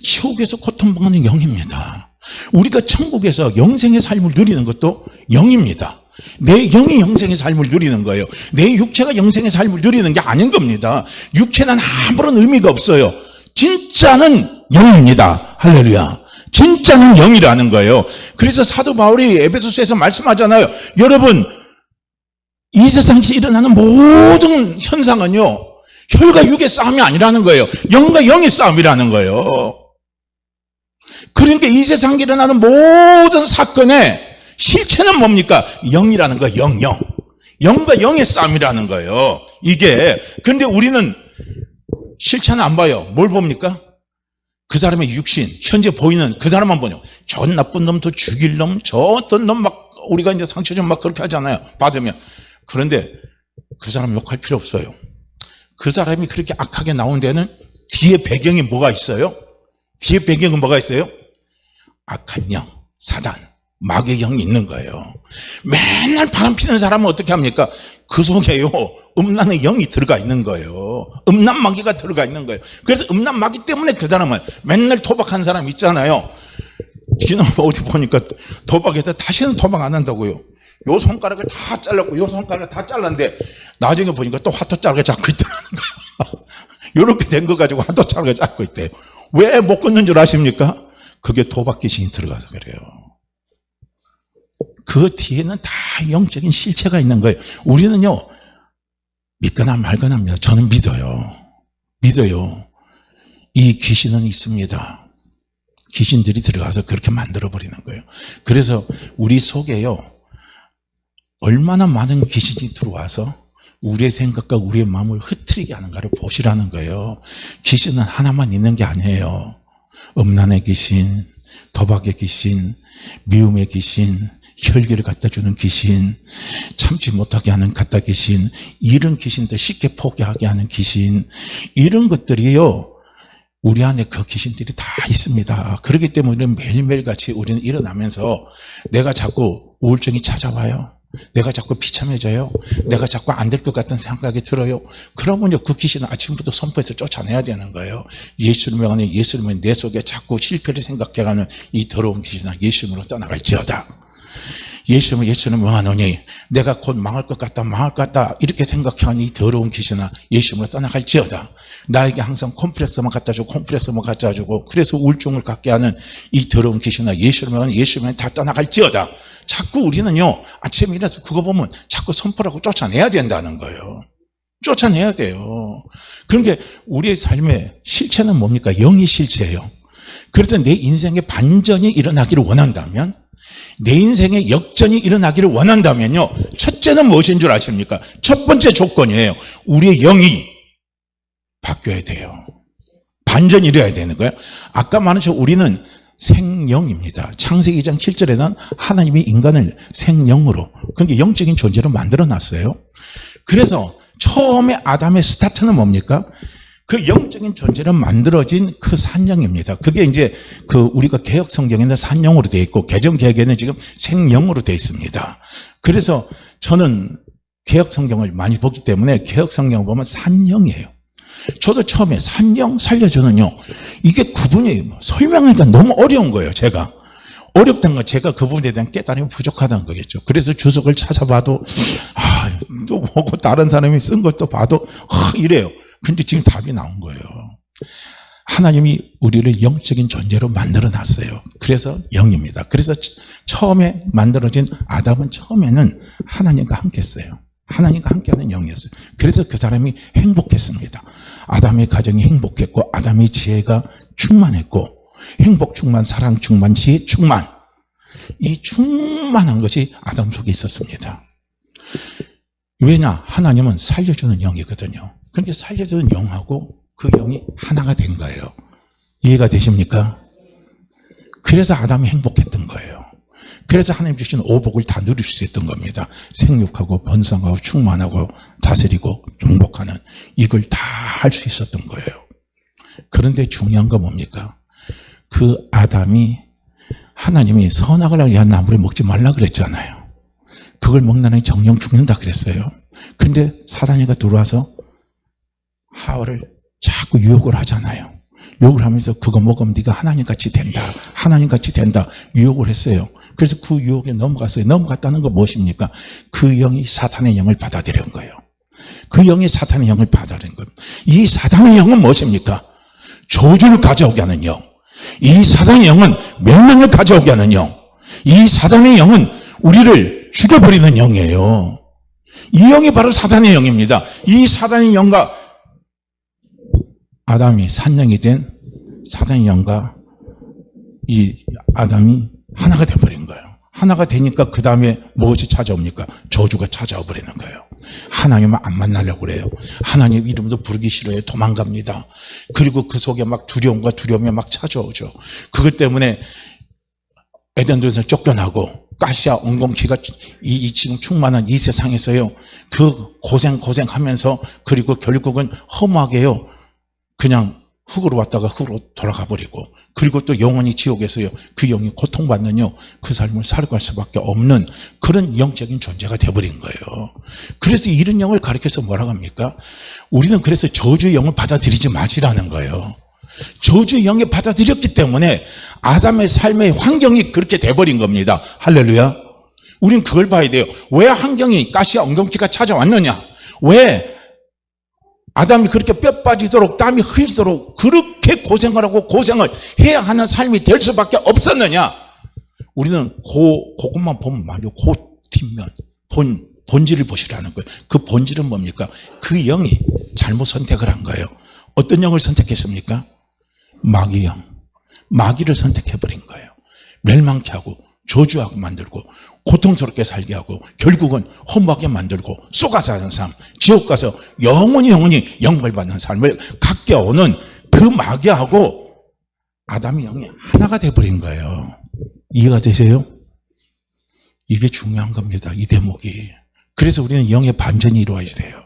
지옥에서 고통받는 영입니다. 우리가 천국에서 영생의 삶을 누리는 것도 영입니다. 내 영이 영생의 삶을 누리는 거예요. 내 육체가 영생의 삶을 누리는 게 아닌 겁니다. 육체는 아무런 의미가 없어요. 진짜는 영입니다. 할렐루야. 진짜는 영이라는 거예요. 그래서 사도 바울이 에베소서에서 말씀하잖아요. 여러분, 이 세상에서 일어나는 모든 현상은요, 혈과 육의 싸움이 아니라는 거예요. 영과 영의 싸움이라는 거예요. 그러니까 이 세상에 일어나는 모든 사건의 실체는 뭡니까? 영이라는 거예요. 영. 영과 영의 싸움이라는 거예요. 이게. 그런데 우리는 실체는 안 봐요. 뭘 봅니까? 그 사람의 육신, 현재 보이는 그 사람만 보냐. 저 나쁜 놈, 더 죽일 놈, 저 어떤 놈 막 우리가 이제 상처 좀 막 그렇게 하잖아요. 받으면. 그런데 그 사람 욕할 필요 없어요. 그 사람이 그렇게 악하게 나온 데는 뒤에 배경이 뭐가 있어요? 뒤에 배경은 뭐가 있어요? 악한 영, 사단, 마귀의 영이 있는 거예요. 맨날 바람 피는 사람은 어떻게 합니까? 그 속에요, 음란의 영이 들어가 있는 거예요. 음란 마귀가 들어가 있는 거예요. 그래서 음란 마귀 때문에 그 사람은 맨날 도박하는 사람 있잖아요. 지난 어디 보니까 도박해서 다시는 도박 안 한다고요. 요 손가락을 다 잘랐고 요 손가락을 다 잘랐는데 나중에 보니까 또 화토자락을 잡고 있더라는 거예요. 요렇게 된 거 가지고 화토자락을 잡고 있대요. 왜 못 끊는 줄 아십니까? 그게 도박 귀신이 들어가서 그래요. 그 뒤에는 다 영적인 실체가 있는 거예요. 우리는요, 믿거나 말거나 합니다. 저는 믿어요. 이 귀신은 있습니다. 귀신들이 들어가서 그렇게 만들어버리는 거예요. 그래서 우리 속에요, 얼마나 많은 귀신이 들어와서 우리의 생각과 우리의 마음을 흐트리게 하는가를 보시라는 거예요. 귀신은 하나만 있는 게 아니에요. 음란의 귀신, 도박의 귀신, 미움의 귀신, 혈기를 갖다 주는 귀신, 참지 못하게 하는 갖다 귀신, 이런 귀신들 쉽게 포기하게 하는 귀신, 이런 것들이요, 우리 안에 그 귀신들이 다 있습니다. 그렇기 때문에 우리는 매일매일 같이 우리는 일어나면서 내가 자꾸 우울증이 찾아와요. 내가 자꾸 비참해져요. 내가 자꾸 안 될 것 같은 생각이 들어요. 그러면요, 그 귀신은 아침부터 선포해서 쫓아내야 되는 거예요. 예수를 명하는 예수를 내 속에 자꾸 실패를 생각해가는 이 더러운 귀신아, 예수님으로 떠나갈지어다. 예수를 명하노니 내가 곧 망할 것 같다 이렇게 생각하는 이 더러운 귀신아, 예수님으로 떠나갈지어다. 나에게 항상 콤플렉스만 갖다 주고 그래서 우울증을 갖게 하는 이 더러운 귀신아, 예수를 명하는 예수님은 다 떠나갈지어다. 자꾸 우리는요, 아침에 일어나서 그거 보면 자꾸 선포하고 쫓아내야 된다는 거예요. 쫓아내야 돼요. 그러니까 우리의 삶의 실체는 뭡니까? 영이 실체예요. 그래서 내 인생에 반전이 일어나기를 원한다면, 내 인생에 역전이 일어나기를 원한다면요, 첫째는 무엇인 줄 아십니까? 첫 번째 조건이에요. 우리의 영이 바뀌어야 돼요. 반전이 일어나야 되는 거예요. 아까 말한 우리는 생영입니다. 창세기 2장 7절에는 하나님이 인간을 생영으로, 그러니까 영적인 존재로 만들어 놨어요. 그래서 처음에 아담의 스타트는 뭡니까? 그 영적인 존재로 만들어진 그 산영입니다. 그게 이제 그 우리가 개혁 성경에는 산영으로 되어 있고 개정 개혁에는 지금 생영으로 되어 있습니다. 그래서 저는 개혁 성경을 많이 보기 때문에 개혁 성경을 보면 산영이에요. 저도 처음에 산영 살려주는요, 이게 구분이 설명하기가 너무 어려운 거예요. 제가 어렵다는 건 제가 그 부분에 대한 깨달음이 부족하다는 거겠죠. 그래서 주석을 찾아봐도 또 보고 다른 사람이 쓴 것도 봐도 이래요. 근데 지금 답이 나온 거예요. 하나님이 우리를 영적인 존재로 만들어 놨어요. 그래서 영입니다. 그래서 처음에 만들어진 아담은 처음에는 하나님과 함께 했어요. 하나님과 함께하는 영이었어요. 그래서 그 사람이 행복했습니다. 아담의 가정이 행복했고, 아담의 지혜가 충만했고, 행복 충만, 사랑 충만, 지혜 충만, 이 충만한 것이 아담 속에 있었습니다. 왜냐? 하나님은 살려주는 영이거든요. 그렇게 살려주는 영하고 그 영이 하나가 된 거예요. 이해가 되십니까? 그래서 아담이 행복했던 거예요. 그래서 하나님 주신 오복을 다 누릴 수 있었던 겁니다. 생육하고 번성하고 충만하고 다스리고 정복하는, 이걸 다 할 수 있었던 거예요. 그런데 중요한 건 뭡니까? 그 아담이 하나님이 선악을 위한 나무를 먹지 말라 그랬잖아요. 그걸 먹나니 정령 죽는다 그랬어요. 근데 사단이가 들어와서 하와를 자꾸 유혹을 하잖아요. 유혹을 하면서 그거 먹으면 네가 하나님같이 된다, 하나님같이 된다 유혹을 했어요. 그래서 그 유혹에 넘어갔어요. 넘어갔다는 건 무엇입니까? 그 영이 사탄의 영을 받아들인 거예요. 그 영이 사탄의 영을 받아들인 거예요. 이 사탄의 영은 무엇입니까? 저주를 가져오게 하는 영. 이 사탄의 영은 멸망을 가져오게 하는 영. 이 사탄의 영은 우리를 죽여버리는 영이에요. 이 영이 바로 사탄의 영입니다. 이 사탄의 영과 아담이 산영이 된 사탄의 영과 이 아담이 하나가 되어버린 거예요. 하나가 되니까 그 다음에 무엇이 찾아옵니까? 저주가 찾아와 버리는 거예요. 하나님은 안 만나려고 그래요. 하나님 이름도 부르기 싫어요. 도망갑니다. 그리고 그 속에 막 두려움과 두려움이 막 찾아오죠. 그것 때문에 에덴동산에서 쫓겨나고 가시와 엉겅퀴가 이 지금 충만한 이 세상에서요, 그 고생하면서, 그리고 결국은 허무하게요, 그냥 흙으로 왔다가 흙으로 돌아가 버리고, 그리고 또 영원히 지옥에서요, 그 영이 고통받는요, 그 삶을 살아갈 수밖에 없는 그런 영적인 존재가 되어버린 거예요. 그래서 이런 영을 가르쳐서 뭐라고 합니까? 우리는 그래서 저주의 영을 받아들이지 마시라는 거예요. 저주의 영이 받아들였기 때문에 아담의 삶의 환경이 그렇게 돼버린 겁니다. 할렐루야. 우린 그걸 봐야 돼요. 왜 환경이 가시와 엉겅퀴가 찾아왔느냐? 왜 아담이 그렇게 뼈 빠지도록 땀이 흘리도록 그렇게 고생을 하고 고생을 해야 하는 삶이 될 수밖에 없었느냐? 우리는 그것만 보면 말이요, 그 뒷면 본질을 보시라는 거예요. 그 본질은 뭡니까? 그 영이 잘못 선택을 한 거예요. 어떤 영을 선택했습니까? 마귀 영. 마귀를 선택해버린 거예요. 멸망케 하고 저주하고 만들고 고통스럽게 살게 하고 결국은 허무하게 만들고 쏘가사는 삶, 지옥 가서 영원히 영벌받는 삶을 갖게 오는 그 마귀하고 아담의 영이 하나가 돼버린 거예요. 이해가 되세요? 이게 중요한 겁니다. 이 대목이. 그래서 우리는 영의 반전이 이루어야 돼요.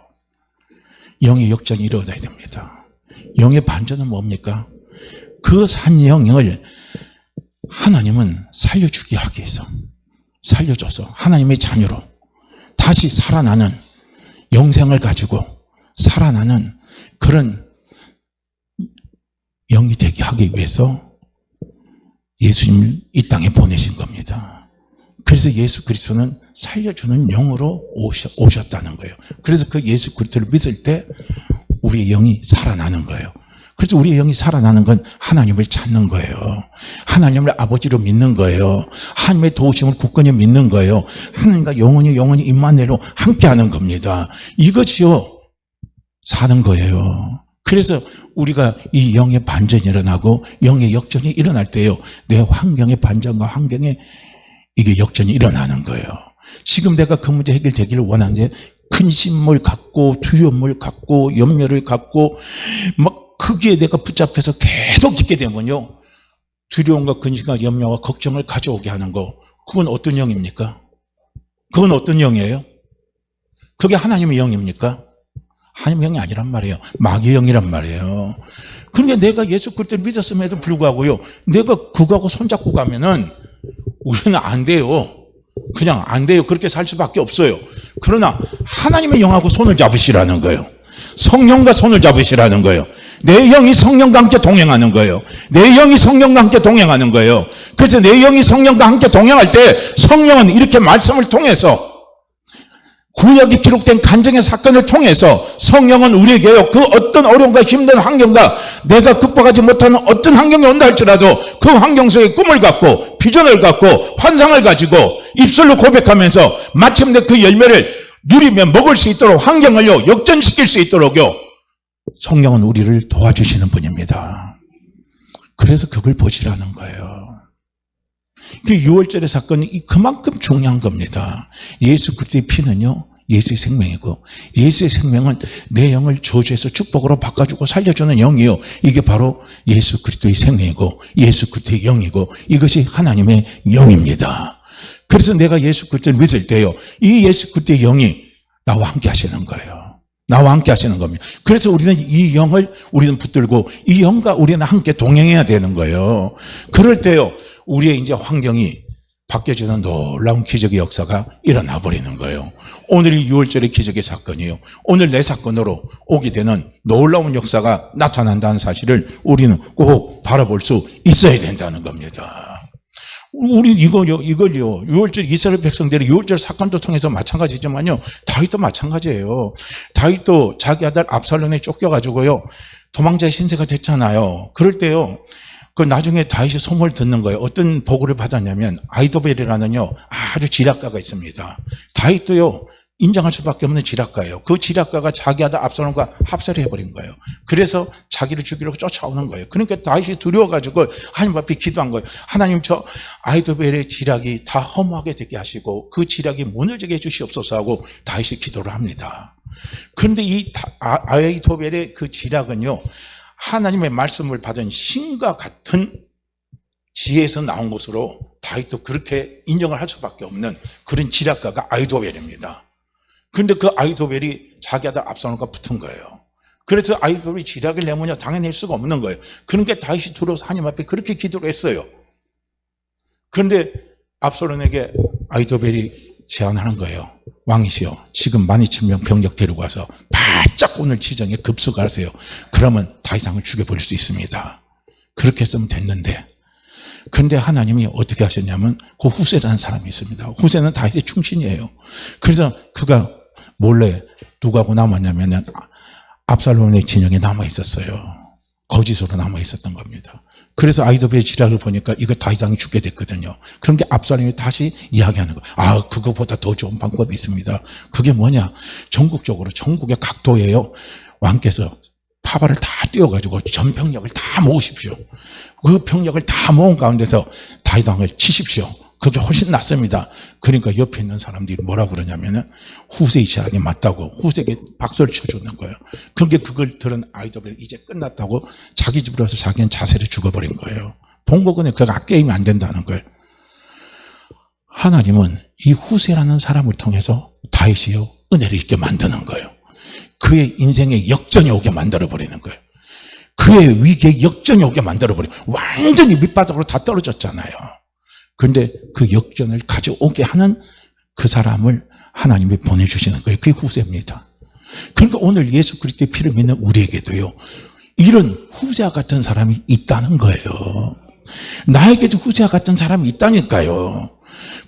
영의 역전이 이루어져야 됩니다. 영의 반전은 뭡니까? 그 산 영을 하나님은 살려주게 하기 위해서 살려줘서 하나님의 자녀로 다시 살아나는 영생을 가지고 살아나는 그런 영이 되게 하기 위해서 예수님을 이 땅에 보내신 겁니다. 그래서 예수 그리스도는 살려주는 영으로 오셨다는 거예요. 그래서 그 예수 그리스도를 믿을 때 우리의 영이 살아나는 거예요. 그래서 우리의 영이 살아나는 건 하나님을 찾는 거예요. 하나님을 아버지로 믿는 거예요. 하나님의 도우심을 굳건히 믿는 거예요. 하나님과 영원히 임마누엘로 함께하는 겁니다. 이것이요 사는 거예요. 그래서 우리가 이 영의 반전이 일어나고 영의 역전이 일어날 때요, 내 환경의 반전과 환경의 이게 역전이 일어나는 거예요. 지금 내가 그 문제 해결되기를 원하는데 근심을 갖고 두려움을 갖고 염려를 갖고 막 거기에 내가 붙잡혀서 계속 있게 되면요, 두려움과 근심과 염려와 걱정을 가져오게 하는 거, 그건 어떤 영입니까? 그건 어떤 영이에요? 그게 하나님의 영입니까? 하나님의 영이 아니란 말이에요. 마귀의 영이란 말이에요. 그러니까 내가 예수 그리스도를 믿었음에도 불구하고요, 내가 그거하고 손잡고 가면은 우리는 안 돼요. 그냥 안 돼요. 그렇게 살 수밖에 없어요. 그러나 하나님의 영하고 손을 잡으시라는 거예요. 성령과 손을 잡으시라는 거예요. 내 영이 성령과 함께 동행하는 거예요. 내 영이 성령과 함께 동행하는 거예요. 그래서 내 영이 성령과 함께 동행할 때 성령은 이렇게 말씀을 통해서 구약이 기록된 간증의 사건을 통해서 성령은 우리에게요, 그 어떤 어려움과 힘든 환경과 내가 극복하지 못하는 어떤 환경이 온다 할지라도 그 환경 속에 꿈을 갖고 비전을 갖고 환상을 가지고 입술로 고백하면서 마침내 그 열매를 누리며 먹을 수 있도록 환경을요 역전시킬 수 있도록요 성령은 우리를 도와주시는 분입니다. 그래서 그걸 보시라는 거예요. 그 6월절의 사건이 그만큼 중요한 겁니다. 예수 그리스도의 피는요, 예수의 생명이고, 예수의 생명은 내 영을 저주에서 축복으로 바꿔주고 살려주는 영이요, 이게 바로 예수 그리스도의 생명이고 예수 그리스도의 영이고, 이것이 하나님의 영입니다. 그래서 내가 예수 그리스도를 믿을 때요, 이 예수 그리스도의 영이 나와 함께 하시는 거예요. 나와 함께 하시는 겁니다. 그래서 우리는 이 영을 우리는 붙들고 이 영과 우리는 함께 동행해야 되는 거예요. 그럴 때요, 우리의 이제 환경이 바뀌어지는 놀라운 기적의 역사가 일어나 버리는 거예요. 오늘이 6월절의 기적의 사건이에요. 오늘 내 사건으로 오게 되는 놀라운 역사가 나타난다는 사실을 우리는 꼭 바라볼 수 있어야 된다는 겁니다. 우리 이걸요 6월절 이스라엘 백성들의 6월절 사건도 통해서 마찬가지지만요, 다윗도 마찬가지예요. 다윗도 자기 아들 압살롬에 쫓겨가지고요 도망자의 신세가 됐잖아요. 그럴 때요, 그 나중에 다윗이 소문을 듣는 거예요. 어떤 보고를 받았냐면 아히도벨이라는요 아주 지략가가 있습니다. 다윗도요 인정할 수밖에 없는 지략가예요. 그 지략가가 자기 아들 압살롬과 합사를 해버린 거예요. 그래서 자기를 죽이려고 쫓아오는 거예요. 그러니까 다윗이 두려워가지고 하나님 앞에 기도한 거예요. 하나님, 저 아히도벨의 지략이 다 허무하게 되게 하시고 그 지략이 무너지게 해주시옵소서 하고 다윗이 기도를 합니다. 그런데 이 아히도벨의 그 지략은요, 하나님의 말씀을 받은 신과 같은 지혜에서 나온 것으로 다윗도 그렇게 인정을 할 수밖에 없는 그런 지략가가 아히도벨입니다. 그런데 그 아히도벨이 자기 아들 압살롬과 붙은 거예요. 그래서 아히도벨이 지략을 내면요 당해낼 수가 없는 거예요. 그러니까 다윗이 들어서 하나님 앞에 그렇게 기도를 했어요. 그런데 압살롬에게 아히도벨이 제안하는 거예요. 왕이시여, 지금 12,000명 병력 데리고 와서 바짝 오늘 지정에 급습하세요. 그러면 다윗왕을 죽여버릴 수 있습니다. 그렇게 했으면 됐는데, 그런데 하나님이 어떻게 하셨냐면 그 후세라는 사람이 있습니다. 후세는 다윗의 충신이에요. 그래서 그가 몰래 누구하고 남았냐면 압살롬의 진영에 남아 있었어요. 거짓으로 남아 있었던 겁니다. 그래서 아히도벨의 지략을 보니까 이거 다윗왕이 죽게 됐거든요. 그런 게 압살롬이 다시 이야기하는 거예요. 아, 그거보다 더 좋은 방법이 있습니다. 그게 뭐냐? 전국적으로, 전국의 각도에요, 왕께서 파발을 다 띄워가지고 전 병력을 다 모으십시오. 그 병력을 다 모은 가운데서 다윗왕을 치십시오. 그게 훨씬 낫습니다. 그러니까 옆에 있는 사람들이 뭐라고 그러냐면은 후세의 지략이 맞다고 후세에게 박수를 쳐주는 거예요. 그런데 그걸 들은 아히도벨이 이제 끝났다고 자기 집으로 와서 자기는 자세를 죽어버린 거예요. 본국은 그가 게임이 안 된다는 걸. 하나님은 이 후세라는 사람을 통해서 다윗이요 은혜를 있게 만드는 거예요. 그의 인생에 역전이 오게 만들어버리는 거예요. 그의 위기에 역전이 오게 만들어버려. 완전히 밑바닥으로 다 떨어졌잖아요. 그런데 그 역전을 가져오게 하는 그 사람을 하나님이 보내주시는 거예요. 그게 후세입니다. 그러니까 오늘 예수 그리스도의 피를 믿는 우리에게도요, 이런 후세와 같은 사람이 있다는 거예요. 나에게도 후세와 같은 사람이 있다니까요.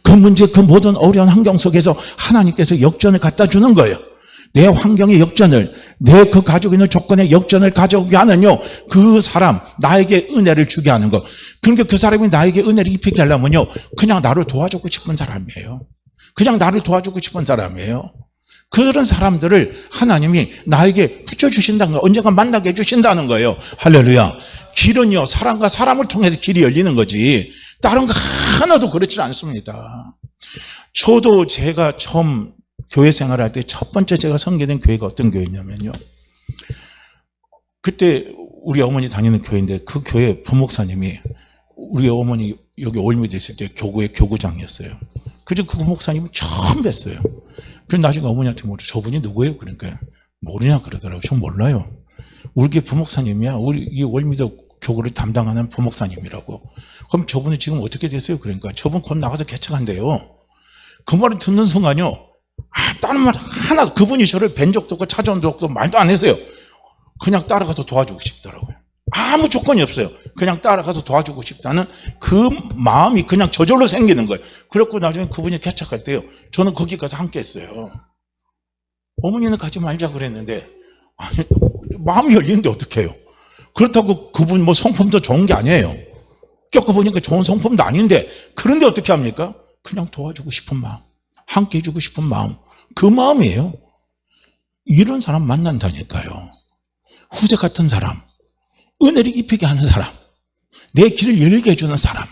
그 문제, 그 모든 어려운 환경 속에서 하나님께서 역전을 갖다 주는 거예요. 내 환경의 역전을, 내 그 가지고 있는 조건의 역전을 가져오게 하는요, 그 사람, 나에게 은혜를 주게 하는 것. 그러니까 그 사람이 나에게 은혜를 입히게 하려면요, 그냥 나를 도와주고 싶은 사람이에요. 그냥 나를 도와주고 싶은 사람이에요. 그런 사람들을 하나님이 나에게 붙여주신다는 거예요. 언젠가 만나게 해주신다는 거예요. 할렐루야. 길은요, 사람과 사람을 통해서 길이 열리는 거지, 다른 거 하나도 그렇지 않습니다. 저도 제가 처음 교회 생활할 때 첫 번째 제가 섬기는 교회가 어떤 교회냐면요, 그때 우리 어머니 다니는 교회인데, 그 교회 부목사님이 우리 어머니 여기 올미에 있을 때 교구의 교구장이었어요. 그래서 그 목사님을 처음 뵀어요. 그래서 나중에 어머니한테 물어, 저분이 누구예요? 그러니까 모르냐 그러더라고요. 전 몰라요. 우리 교회 부목사님이야. 우리 이 올미도 교구를 담당하는 부목사님이라고. 그럼 저분이 지금 어떻게 됐어요? 그러니까 저분 곧 나가서 개척한대요. 그 말을 듣는 순간요, 다른 말 하나, 그분이 저를 뵌 적도 없고 찾아온 적도 없고 말도 안 했어요. 그냥 따라가서 도와주고 싶더라고요. 아무 조건이 없어요. 그냥 따라가서 도와주고 싶다는 그 마음이 그냥 저절로 생기는 거예요. 그렇고 나중에 그분이 개척할 때요, 저는 거기 가서 함께 했어요. 어머니는 가지 말자 그랬는데, 아니, 마음이 열리는데 어떡해요. 그렇다고 그분 뭐 성품도 좋은 게 아니에요. 겪어보니까 좋은 성품도 아닌데, 그런데 어떻게 합니까? 그냥 도와주고 싶은 마음, 함께 해주고 싶은 마음, 그 마음이에요. 이런 사람 만난다니까요. 후세 같은 사람, 은혜를 입히게 하는 사람, 내 길을 열리게 해주는 사람,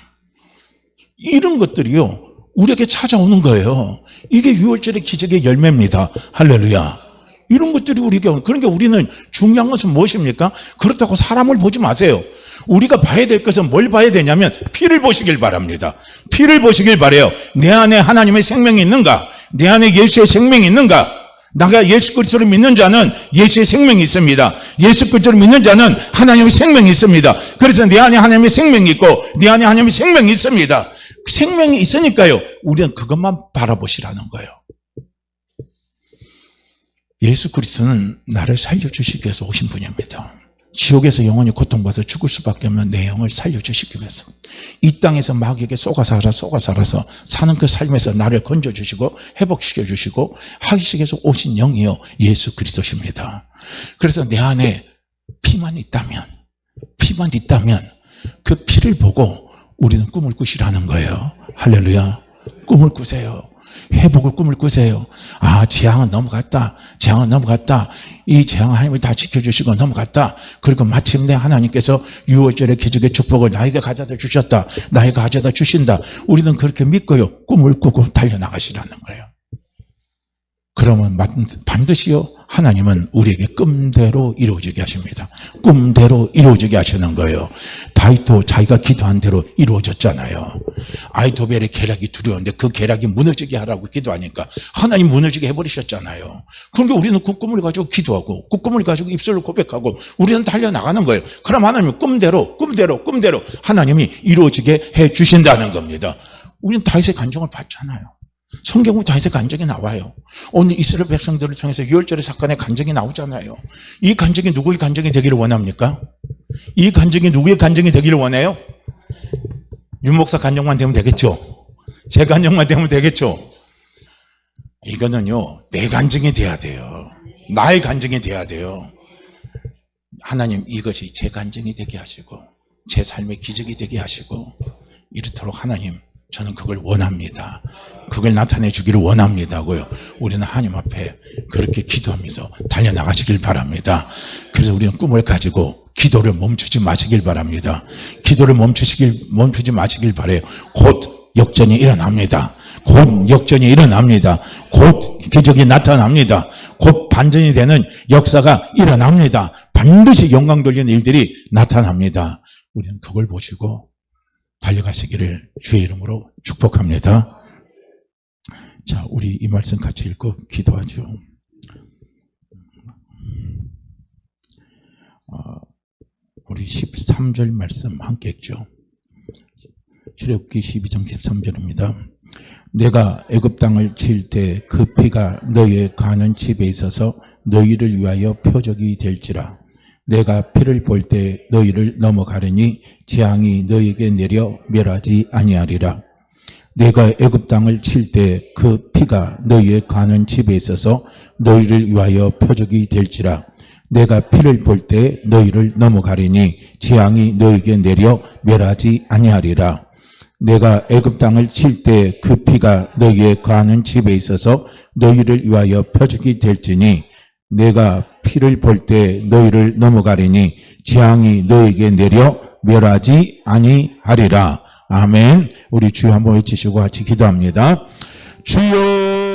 이런 것들이요, 우리에게 찾아오는 거예요. 이게 유월절의 기적의 열매입니다. 할렐루야. 이런 것들이 우리에게 오는. 그러니까 우리는 중요한 것은 무엇입니까? 그렇다고 사람을 보지 마세요. 우리가 봐야 될 것은 뭘 봐야 되냐면 피를 보시길 바랍니다. 피를 보시길 바라요. 내 안에 하나님의 생명이 있는가? 내 안에 예수의 생명이 있는가? 내가 예수 그리스도를 믿는 자는 예수의 생명이 있습니다. 예수 그리스도를 믿는 자는 하나님의 생명이 있습니다. 그래서 내 안에 하나님의 생명이 있고 내 안에 하나님의 생명이 있습니다. 생명이 있으니까요, 우리는 그것만 바라보시라는 거예요. 예수 그리스도는 나를 살려주시기 위해서 오신 분입니다. 지옥에서 영원히 고통받아 죽을 수밖에 없는 내 영을 살려주시기 위해서, 이 땅에서 마귀에게 쏘가 살아서 사는 그 삶에서 나를 건져주시고 회복시켜주시고 하시기 위해서 오신 영이요, 예수 그리스도십니다. 그래서 내 안에 피만 있다면 그 피를 보고 우리는 꿈을 꾸시라는 거예요. 할렐루야. 꿈을 꾸세요. 회복을 꿈을 꾸세요. 재앙은 넘어갔다. 이 재앙 하나님이 다 지켜주시고 넘어갔다. 그리고 마침내 하나님께서 유월절의 기적의 축복을 나에게 가져다 주셨다. 나에게 가져다 주신다. 우리는 그렇게 믿고요, 꿈을 꾸고 달려나가시라는 거예요. 그러면 반드시요, 하나님은 우리에게 꿈대로 이루어지게 하십니다. 꿈대로 이루어지게 하시는 거예요. 다윗도 자기가 기도한 대로 이루어졌잖아요. 아이도벨의 계략이 두려운데 그 계략이 무너지게 하라고 기도하니까 하나님 무너지게 해버리셨잖아요. 그러니까 우리는 그 꿈을 가지고 기도하고 그 꿈을 가지고 입술로 고백하고 우리는 달려나가는 거예요. 그럼 하나님은 꿈대로 하나님이 이루어지게 해주신다는 겁니다. 우리는 다윗의 간증을 봤잖아요. 성경은 다윗의 간증이 나와요. 오늘 이스라엘 백성들을 통해서 유월절의 사건의 간증이 나오잖아요. 이 간증이 누구의 간증이 되기를 원합니까? 이 간증이 누구의 간증이 되기를 원해요? 윤 목사 간증만 되면 되겠죠? 제 간증만 되면 되겠죠? 이거는요, 내 간증이 돼야 돼요. 나의 간증이 돼야 돼요. 하나님, 이것이 제 간증이 되게 하시고 제 삶의 기적이 되게 하시고 이렇도록 하나님, 저는 그걸 원합니다. 그걸 나타내 주기를 원합니다고요. 우리는 하나님 앞에 그렇게 기도하면서 달려나가시길 바랍니다. 그래서 우리는 꿈을 가지고 기도를 멈추지 마시길 바랍니다. 기도를 멈추지 마시길 바라요. 곧 역전이 일어납니다. 곧 기적이 나타납니다. 곧 반전이 되는 역사가 일어납니다. 반드시 영광 돌리는 일들이 나타납니다. 우리는 그걸 보시고 달려가시기를 주의 이름으로 축복합니다. 자, 우리 이 말씀 같이 읽고 기도하죠. 우리 13절 말씀 함께 읽죠. 출애굽기 12장 13절입니다. 내가 애굽 땅을 칠 때 그 피가 너희의 가는 집에 있어서 너희를 위하여 표적이 될지라. 내가 피를 볼 때 너희를 넘어가려니 재앙이 너희에게 내려 멸하지 아니하리라. 내가 애굽 땅을 칠 때 그 피가 너희의 가는 집에 있어서 너희를 위하여 표적이 될지라. 내가 피를 볼 때 너희를 넘어가리니 재앙이 너희에게 내려 멸하지 아니하리라. 내가 애굽 땅을 칠 때 그 피가 너희의 가는 집에 있어서 너희를 위하여 표적이 될지니 내가 피를 볼 때 너희를 넘어가리니 재앙이 너희에게 내려 멸하지 아니하리라. 아멘. 우리 주여 한번 외치시고 같이 기도합니다. 주여